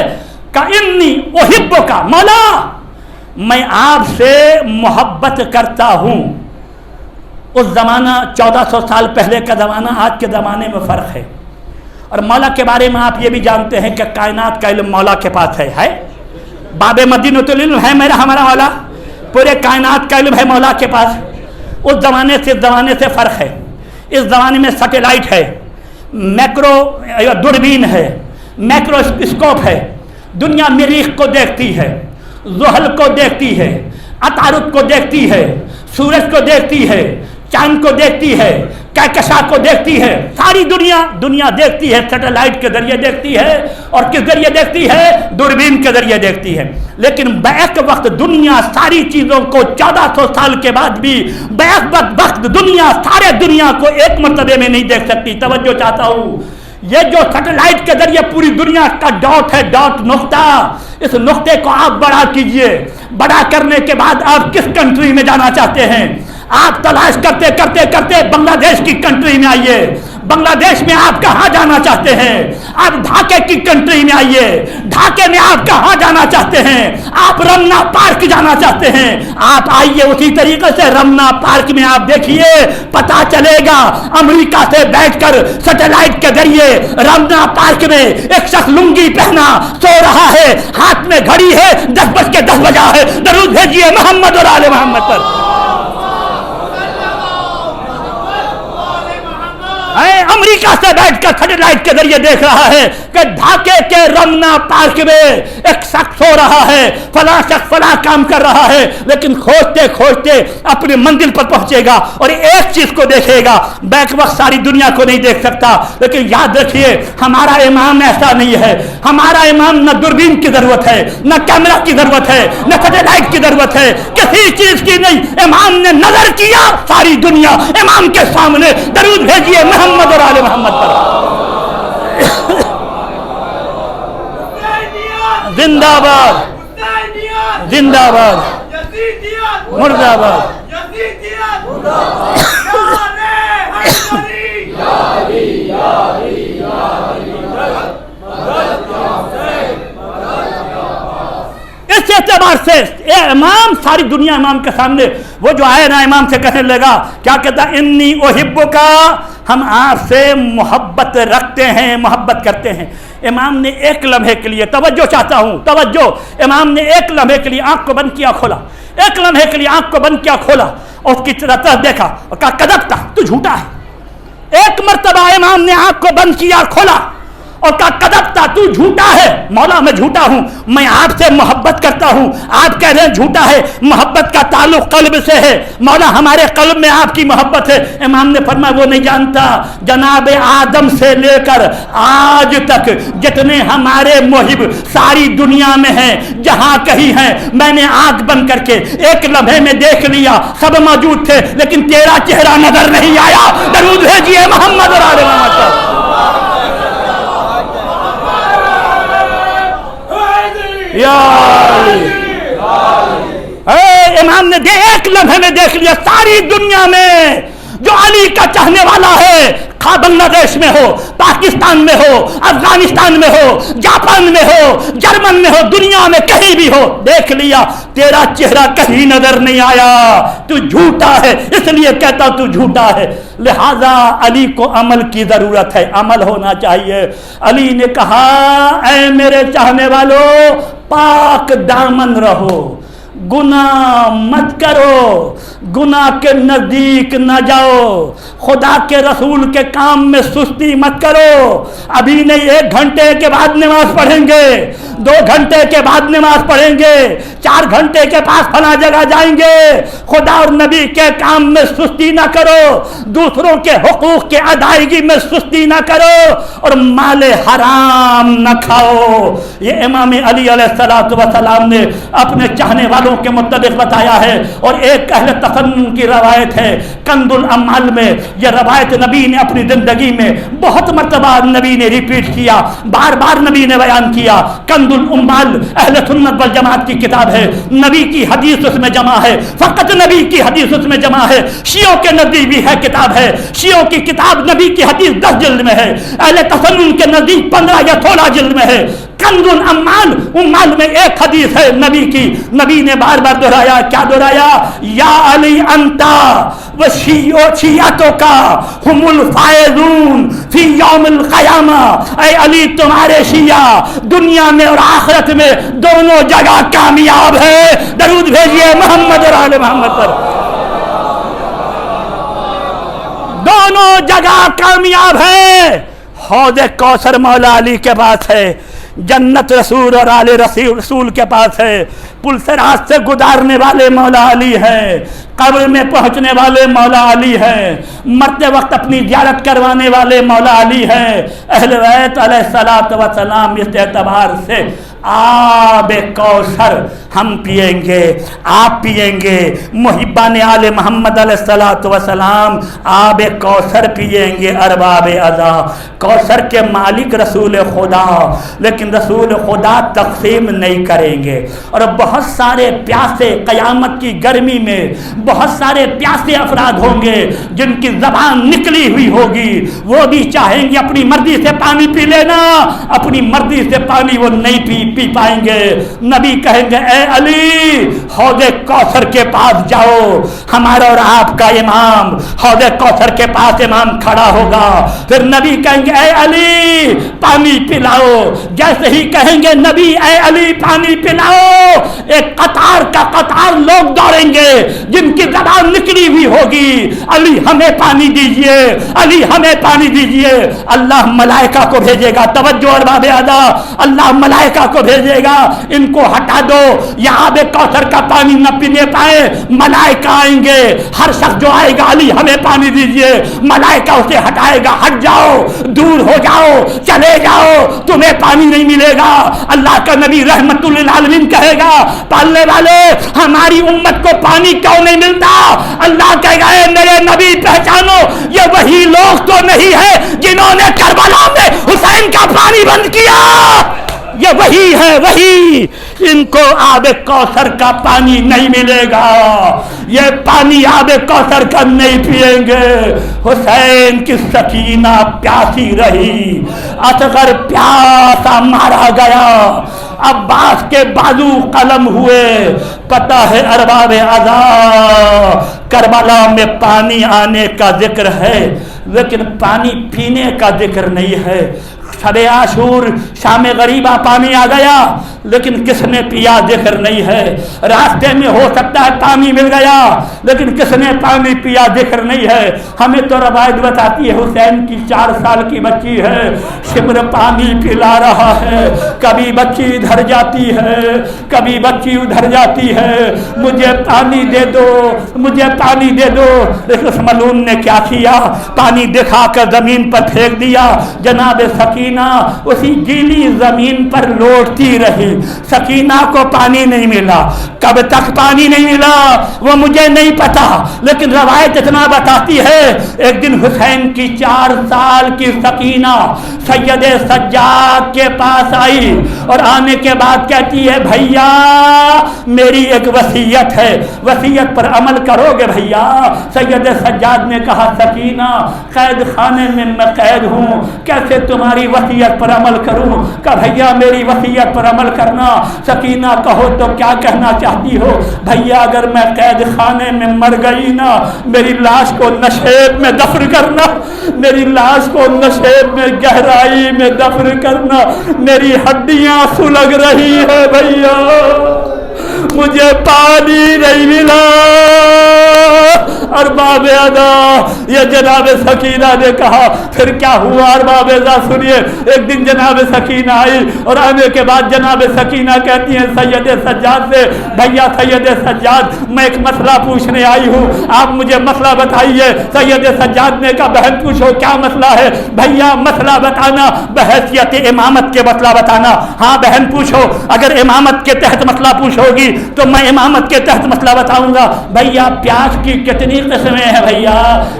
کہ انی احبک، مولا میں آپ سے محبت کرتا ہوں۔ اس زمانہ 1400 سال پہلے کا زمانہ، آج کے زمانے میں فرق ہے۔ اور مولا کے بارے میں آپ یہ بھی جانتے ہیں کہ کائنات کا علم مولا کے پاس ہے باب مدینۃ العلم ہے ہمارا مولا، پورے کائنات کا علم ہے مولا کے پاس۔ اس زمانے سے اس زمانے سے فرق ہے، اس زمانے میں سیٹلائٹ ہے، میکرو دوربین ہے، میکرو اسکوپ ہے، دنیا مریخ کو دیکھتی ہے، زحل کو دیکھتی ہے، عطارد کو دیکھتی ہے، سورج کو دیکھتی ہے، چاند کو دیکھتی ہے، کہکشاں کو دیکھتی ہے، ساری دنیا دیکھتی ہے، سیٹلائٹ کے ذریعے دیکھتی ہے، اور کس ذریعے دیکھتی ہے؟ دوربین کے ذریعے دیکھتی ہے۔ لیکن بیک وقت دنیا ساری چیزوں کو 1400 سال کے بعد بھی بیک وقت دنیا سارے دنیا کو ایک مرتبے میں نہیں دیکھ سکتی۔ توجہ چاہتا ہوں، یہ جو سیٹلائٹ کے ذریعے پوری دنیا کا ڈاٹ ہے، ڈاٹ نقطہ، اس نقطے کو آپ بڑا کیجئے، بڑا کرنے کے بعد آپ کس کنٹری میں جانا چاہتے ہیں؟ آپ تلاش کرتے کرتے کرتے بنگلہ دیش کی کنٹری میں آئیے۔ بنگلہ دیش میں آپ کہاں جانا چاہتے ہیں؟ آپ ڈھاکے کی کنٹری میں آئیے۔ ڈھاکے میں آپ کہاں جانا چاہتے ہیں؟ آپ رمنا پارک جانا چاہتے ہیں، آپ آئیے اسی طریقے سے رمنا پارک میں آپ دیکھیے، پتا چلے گا امریکہ سے بیٹھ کر سیٹلائٹ کے ذریعے رمنا پارک میں ایک شخص لنگی پہنا سو رہا ہے، ہاتھ میں گھڑی ہے، 10:10 بجا ہے۔ درود بھیجیے محمد اور آل محمد پر۔ امریکہ سے بیٹھ کر سیٹلائٹ کے ذریعے دیکھ رہا ہے کہ ڈھاکے کے رمنا پارک میں ایک شخص ہو رہا ہے، فلاں شخص فلاں کام کر رہا ہے، لیکن کھوجتے کھوجتے اپنی منزل پر پہنچے گا اور ایک چیز کو دیکھے گا۔ بیک وقت ساری دنیا کو نہیں دیکھ سکتا، لیکن یاد رکھیے ہمارا امام ایسا نہیں ہے۔ ہمارا امام نہ دوربین کی ضرورت ہے، نہ کیمرہ کی ضرورت ہے، نہ سیٹلائٹ کی ضرورت ہے، کسی چیز کی نہیں۔ امام نے نظر کیا، ساری دنیا امام کے سامنے۔ درود بھیجیے محمد اور آل محمد پر۔ زندہ باد زندہ باد مردہ باد. اس اعتبار سے اے امام ساری دنیا امام کے سامنے وہ جو آئے نا امام سے کہنے لگا کیا کہتا انی احبک ہم آپ سے محبت رکھتے ہیں محبت کرتے ہیں. امام نے ایک لمحے کے لیے توجہ چاہتا ہوں توجہ امام نے ایک لمحے کے لیے آنکھ کو بند کیا کھولا ایک لمحے کے لیے آنکھ کو بند کیا کھولا اور اس کی طرف دیکھا اور کہا کذبتا تو جھوٹا ہے. ایک مرتبہ امام نے آنکھ کو بند کیا کھولا اور کہا کذبتا تو جھوٹا ہے. مولا میں جھوٹا ہوں میں آپ سے محبت کرتا ہوں آپ کہہ رہے ہیں جھوٹا ہے. محبت کا تعلق قلب سے ہے مولا ہمارے قلب میں آپ کی محبت ہے. امام نے فرمایا وہ نہیں جانتا جناب آدم سے لے کر آج تک جتنے ہمارے محب ساری دنیا میں ہیں جہاں کہیں ہیں میں نے آنکھ بند کر کے ایک لمحے میں دیکھ لیا سب موجود تھے لیکن تیرا چہرہ نظر نہیں آیا. درود بھیجیے محمد اور آل محمد پر. امام نے ایک لمحے میں دیکھ لیا ساری دنیا میں جو علی کا چاہنے والا ہے خواہ بنگلہ دیش میں ہو پاکستان میں ہو افغانستان میں ہو جاپان میں ہو جرمن میں ہو دنیا میں کہیں بھی ہو دیکھ لیا تیرا چہرہ کہیں نظر نہیں آیا تو جھوٹا ہے اس لیے کہتا تو جھوٹا ہے. لہذا علی کو عمل کی ضرورت ہے عمل ہونا چاہیے. علی نے کہا اے میرے چاہنے والوں پاک دامن رہو گناہ مت کرو گناہ کے نزدیک نہ جاؤ خدا کے رسول کے کام میں سستی مت کرو. ابھی نہیں 1 گھنٹے کے بعد نماز پڑھیں گے 2 گھنٹے کے بعد نماز پڑھیں گے 4 گھنٹے کے پاس فلاں جگہ جائیں گے. خدا اور نبی کے کام میں سستی نہ کرو دوسروں کے حقوق کے ادائیگی میں سستی نہ کرو اور مال حرام نہ کھاؤ. یہ امام علی علیہ السلام نے اپنے چاہنے والوں کے متعلق بتایا ہے. اور ایک اہل تفنن کی روایت ہے کنز الاموال میں یہ روایت نبی نے اپنی زندگی میں بہت مرتبہ نبی نے ریپیٹ کیا بار بار نبی نے بیان کیا. کنز الاموال اہل سنت والجماعت کی کتاب ہے نبی کی حدیث اس میں جمع ہے فقط نبی کی حدیث اس میں جمع ہے. شیعوں کے نزدیک بھی ہے کتاب ہے شیعوں کی کتاب نبی کی حدیث 10 جلد میں ہے اہل تفنن کے نزدیک 15 یا 16 جلد میں ہے. کنز الاموال اموال میں ایک حدیث ہے نبی کی نبی نے بار بار دہرایا کیا دہرایا یا علی انتا و شیعتوں کا ہم الفائزون فی یوم القیامہ. اے علی تمہارے شیعہ دنیا میں اور آخرت میں دونوں جگہ کامیاب ہے. درود بھیجیے محمد اور آل محمد پر. دونوں جگہ کامیاب ہے. حوض کوثر مولا علی کے پاس ہے جنت رسول اور آل رسول کے پاس ہے. پل صراط سے گزارنے والے مولا علی ہیں قبر میں پہنچنے والے مولا علی ہیں مرتے وقت اپنی زیارت کروانے والے مولا علی ہیں. اہل بیت علیہ السلام اس اعتبار سے آب کوثر ہم پیئیں گے آپ پیئیں گے محبان آل محمد علیہ السلام آب کوثر پیئیں گے. ارباب عزا کوثر کے مالک رسول خدا لیکن رسول خدا تقسیم نہیں کریں گے. اور بہت سارے پیاسے قیامت کی گرمی میں بہت سارے پیاسے افراد ہوں گے جن کی زبان نکلی ہوئی ہوگی وہ بھی چاہیں گے اپنی مرضی سے پانی پی لینا اپنی مرضی سے پانی وہ نہیں پی پائیں گے. نبی کہیں گے اے علی حوض کوثر کے پاس جاؤ. ہمارا اور آپ کا امام حوض کوثر کے پاس امام کھڑا ہوگا پھر نبی کہیں گے اے علی پانی پلاؤ. جیسے ہی کہیں گے نبی اے علی پانی پلاؤ ایک قطار کا قطار لوگ دوڑیں گے جن کی زبان نکلی ہوئی ہوگی علی ہمیں پانی دیجئے علی ہمیں پانی دیجئے. اللہ ملائکہ کو بھیجے گا توجہ اور باب ادا اللہ ملائکہ کو بھیجے گا ان کو ہٹا دو یہاں بے کوثر کا پانی نہ پینے پائے. ملائکہ آئیں گے ہر شخص جو آئے گا علی ہمیں پانی دیجئے ملائکہ اسے ہٹائے گا ہٹ جاؤ دور ہو جاؤ چلے جاؤ تمہیں پانی نہیں ملے گا. اللہ کا نبی رحمت للعالمین کہے گا پالنے والے ہماری امت کو پانی کیوں نہیں ملتا. اللہ کہے گا اے میرے نبی پہچانو یہ وہی لوگ تو نہیں ہے جنہوں نے کربلا میں حسین کا پانی بند کیا. یہ وہی ہے وہی، ان کو آب کوثر کا پانی نہیں ملے گا، یہ پانی آب کوثر کا نہیں پیئیں گے۔ حسین کی سکینہ پیاسی رہی، اصغر پیاسا مارا گیا، عباس کے بازو قلم ہوئے۔ پتہ ہے ارباب عزا کربلا میں پانی آنے کا ذکر ہے لیکن پانی پینے کا ذکر نہیں ہے۔ شب عاشور شام غریبہ پانی آ گیا لیکن کس نے پیا ذکر نہیں ہے۔ راستے میں ہو سکتا ہے پانی مل گیا لیکن کس نے پانی پیا ذکر نہیں ہے۔ ہمیں تو روایت بتاتی ہے حسین کی 4 سال کی بچی ہے، شمر پانی پلا رہا ہے، کبھی بچی ادھر جاتی ہے کبھی بچی ادھر جاتی ہے، مجھے پانی دے دو مجھے پانی دے دو۔ لیکن اس ملعون نے کیا کیا، پانی دکھا کر زمین پر پھینک دیا۔ جناب سکینہ اسی گیلی زمین پر لوٹتی رہی، سکینہ کو پانی نہیں ملا۔ کب تک پانی نہیں ملا وہ مجھے نہیں پتا، لیکن روایت اتنا بتاتی ہے ایک دن حسین کی 4 سال کی سکینہ سید سجاد کے پاس آئی اور آنے کے بعد کہتی ہے بھیا میری ایک وصیت ہے، وصیت پر عمل کرو گے بھیا؟ سید سجاد نے کہا سکینہ قید خانے میں میں قید ہوں، کیسے تمہاری وصیت پر عمل کروں؟ کہ بھیا میری وصیت پر عمل کرنا۔ سکینہ کہو تو کیا کہنا چاہتی ہو؟ بھیا اگر میں قید خانے میں مر گئی نا، میری لاش کو نشیب میں دفن کرنا، میری لاش کو نشیب میں گہرائی میں دفن کرنا، میری ہڈیاں سلگ رہی ہے بھیا، مجھے پانی نہیں ملا۔ ارباب ادا یہ جناب سکینہ نے کہا پھر کیا ہوا؟ ارباب ادا سنیے، ایک دن جناب سکینہ آئی اور آنے کے بعد جناب سکینہ کہتی ہیں سید سجاد سے بھیا سید سجاد میں ایک مسئلہ پوچھنے آئی ہوں، آپ مجھے مسئلہ بتائیے۔ سید سجاد نے کہا بہن پوچھو کیا مسئلہ ہے؟ بھیا مسئلہ بتانا بحیثیت امامت کے مسئلہ بتانا۔ ہاں بہن پوچھو، اگر امامت کے تحت مسئلہ پوچھو گی تو میں امامت کے تحت مسئلہ بتاؤں گا۔ بھیا پیاس کی کتنی قسمیں ہیں بھیا؟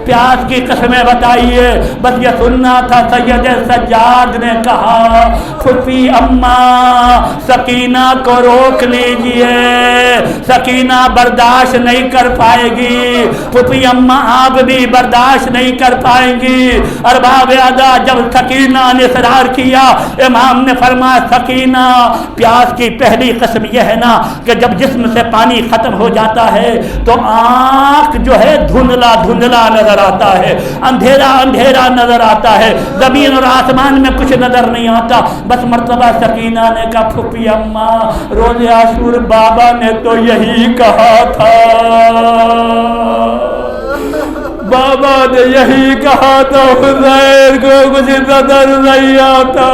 پیاس کی قسمیں بتائیے۔ بس یہ سننا تھا۔ سید سجاد نے کہا پھوپھی اماں سکینہ کو روک لیجئے، سکینہ برداشت نہیں کر پائے گی، پھوپھی اماں آپ بھی برداشت نہیں کر پائیں گی۔ ارباب ادا جب سکینہ نے اصرار کیا، امام نے فرمایا سکینہ پیاس کی پہلی قسم یہ ہے نا کہ جب جسم سے پانی ختم ہو جاتا ہے تو آنکھ جو ہے دھندلا دھندلا نظر آتا ہے، اندھیرا اندھیرا نظر آتا ہے، زمین اور آسمان میں کچھ نظر نہیں آتا۔ بس مرتبہ سکینہ نے کہا پھوپھی اماں روز عاشور بابا نے تو یہی کہا تھا، بابا نے یہی کہا تھا حسین کو کچھ نظر نہیں آتا،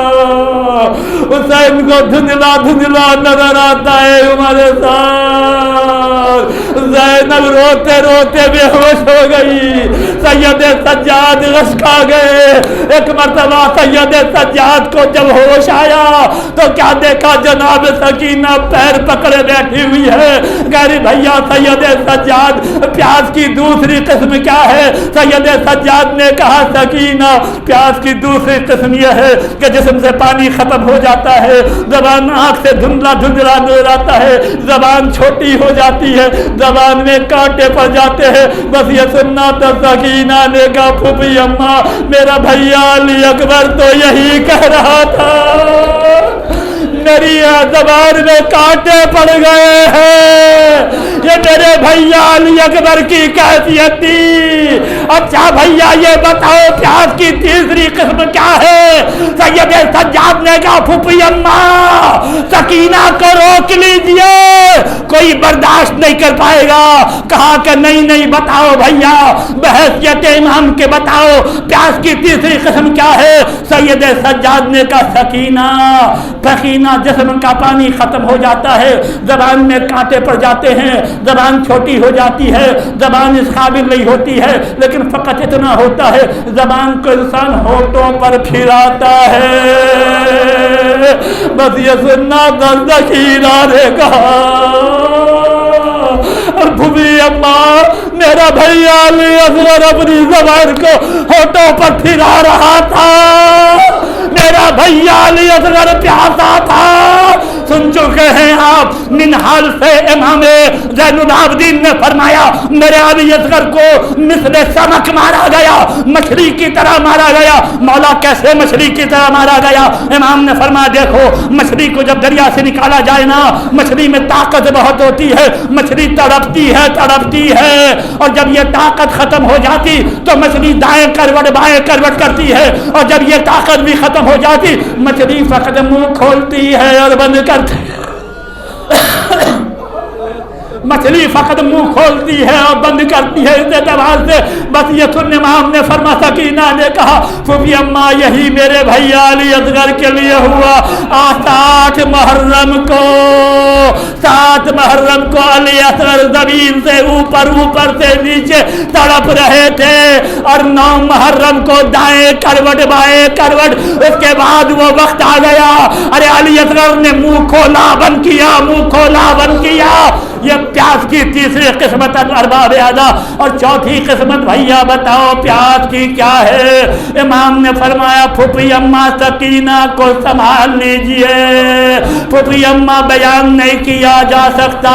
حسین کو دھندلا دھندلا نظر آتا ہے ہمارے ساتھ۔ زینب روتے روتے بے ہوش ہو گئی، سید سجاد غش کھا گئے۔ ایک مرتبہ سید سجاد کو جب ہوش آیا تو کیا دیکھا جناب سکینہ پیر پکڑے بیٹھی ہوئی ہے۔ کہہ بھیا سید سجاد پیاس کی دوسری قسم کیا ہے؟ سید سجاد نے کہا سکینہ پیاس کی دوسری قسم یہ ہے کہ جسم سے پانی ختم ہو جاتا ہے، زبان آنکھ سے دھندلا دھندلا نظر آتا ہے، زبان چھوٹی ہو جاتی ہے، زبان میں کانٹے پڑ جاتے ہیں۔ بس یہ سننا تھا۔ سکینہ نے کہا پھوپھی اماں میرا بھیا علی اکبر تو یہی کہہ رہا تھا، میری زبان میں کانٹے پڑ گئے ہیں، یہ میرے بھیا علی اکبر کی کیفیت تھی۔ اچھا بھیا یہ بتاؤ پیاس کی تیسری قسم کیا ہے؟ سید سجاد نے کہا پھوپھی اماں سکینہ کو روک لیجئے، کوئی برداشت نہیں کر پائے گا۔ کہا کہ نہیں بتاؤ بھیا بحیثیت امام کے بتاؤ پیاس کی تیسری قسم کیا ہے؟ سید سجاد نے کہا سکینہ جسم کا پانی ختم ہو جاتا ہے، زبان میں کانٹے پڑ جاتے ہیں، زبان چھوٹی ہو جاتی ہے، زبان اس قابل نہیں ہوتی ہے، لیکن فقط اتنا ہوتا ہے زبان کو انسان ہونٹوں پر پھراتا ہے۔ بس یہ سننا سکینہ نے کہا اور پھوپھی اماں میرا بھیا علی اصغر اپنی زبان کو ہونٹوں پر پھرا رہا تھا، میرا بھیا علی اصغر پیاسا تھا، سن چکے ہیں آپ۔ منہال سے امام زین العابدین نے فرمایا میرے علی اصغر کو مثل سمک مارا گیا، مچھلی کی طرح مارا گیا۔ مولا کیسے مچھلی کی طرح مارا گیا؟ امام نے فرمایا دیکھو مچھلی کو جب دریا سے نکالا جائے نا، مچھلی میں طاقت بہت ہوتی ہے، مچھلی تڑپتی ہے اور جب یہ طاقت ختم ہو جاتی تو مچھلی دائیں کروٹ بائیں کروٹ کرتی ہے، اور جب یہ طاقت بھی ختم ہو جاتی مچھلی فقط منہ کھولتی ہے اور بند کرتی ہے۔ مچھلی فقط منہ کھولتی ہے اور بند کرتی ہے۔ اس اعتبار سے بس یہ سن امام نے فرما سکینہ نے کہا پھوپھی اماں یہی میرے بھیا علی اصغر کے لیے ہوا۔ 8 محرم کو علی اصغر زمین سے اوپر سے نیچے تڑپ رہے تھے، اور 9 محرم کو دائیں کروٹ بائیں کروٹ۔ اس کے بعد وہ وقت آ گیا، ارے علی اصغر نے منہ کھولا بند کیا۔ یہ پیاس کی تیسری قسمت ارباب اعلیٰ، اور چوتھی قسمت بھیا بتاؤ پیاس کی کیا ہے؟ امام نے فرمایا پھوپھی اماں سکینہ کو سنبھال لیجئے۔ پھوپھی اماں بیان نہیں کیا جا سکتا۔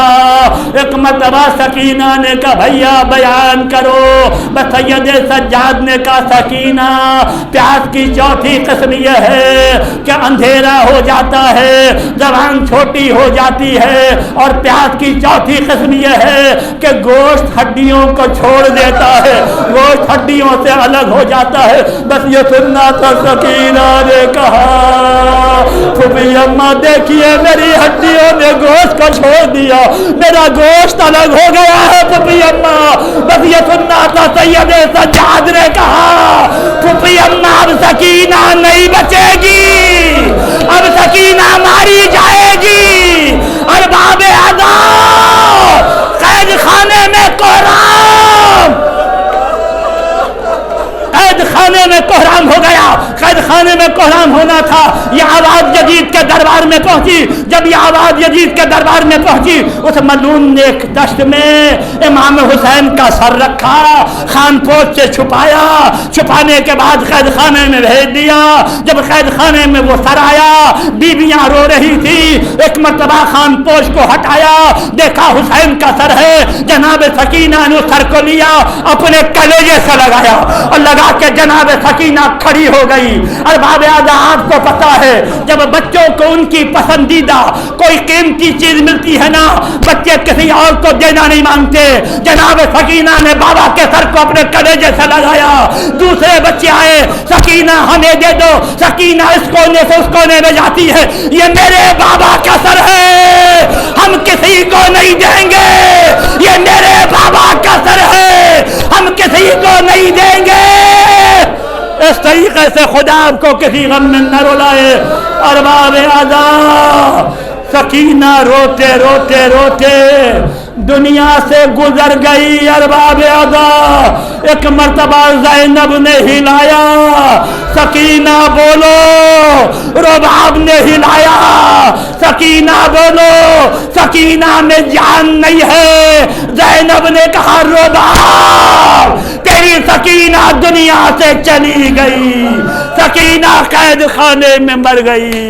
ایک مرتبہ سکینہ نے کہا بھیا بیان کرو۔ بس سید سجاد نے کہا سکینہ پیاس کی چوتھی قسم یہ ہے کہ اندھیرا ہو جاتا ہے، زبان چھوٹی ہو جاتی ہے، اور پیاس کی چوتھی قسم یہ ہے کہ گوشت ہڈیوں کو چھوڑ دیتا ہے، گوشت ہڈیوں سے الگ ہو جاتا ہے۔ بس یہ سننا تھا۔ سکینہ نے کہا پھوپھی اماں دیکھیے میری ہڈیوں نے گوشت کو چھوڑ دیا، میرا گوشت الگ ہو گیا ہے پھوپھی اماں۔ بس یہ سننا تھا۔ سید سجاد نے کہا پھوپھی اماں اب سکینہ نہیں بچے گی، اب سکینہ ماری جائے گی۔ ارباب اعلیٰ قید خانے میں کوحرام ہو گیا۔ قید خانے میں کوحرام ہونا تھا۔ یہ آواز یزید کے دربار میں پہنچی۔ جب یہ آواز یزید کے دربار میں پہنچی اس ملعون نے ایک دشت میں امام حسین کا سر رکھا، خان پوش سے چھپانے کے بعد قید خانے میں بھیج دیا۔ جب قید خانے میں وہ سر آیا بیویاں رو رہی تھی، ایک مرتبہ خان پوش کو ہٹایا، دیکھا حسین کا سر ہے۔ جناب سکینہ نے اس سر کو لیا اپنے کلیجے سے لگایا، اور لگا کے جناب سکینہ کھڑی ہو گئی۔ ارباب اعلیٰ آپ کو پتا ہے جب بچوں کو ان کی پسندیدہ کوئی قیمتی چیز ملتی ہے نا، بچے کسی اور کو دینا نہیں مانگتے۔ جناب سکینہ نے بابا کے سر کو اپنے کلیجے سے لگایا۔ دوسرے بچے آئے، سکینہ ہمیں دے دو۔ سکینہ اس کونے سے اس کونے میں جاتی ہے، یہ میرے بابا کا سر ہے، ہم کسی کو نہیں دیں گے، یہ میرے بابا کا سر ہے، ہم کسی کو نہیں دیں گے۔ اس طریقے سے خدا آپ کو کسی غم میں نہ رلائے۔ ارباب اعلیٰ سکینہ روتے دنیا سے گزر گئی۔ ارباب اعلیٰ ایک مرتبہ زینب نے ہلایا، سکینہ بولو، رباب نے ہلایا، سکینہ بولو، سکینہ میں جان نہیں ہے۔ زینب نے کہا رباب تیری سکینہ دنیا سے چلی گئی، سکینہ قید خانے میں مر گئی۔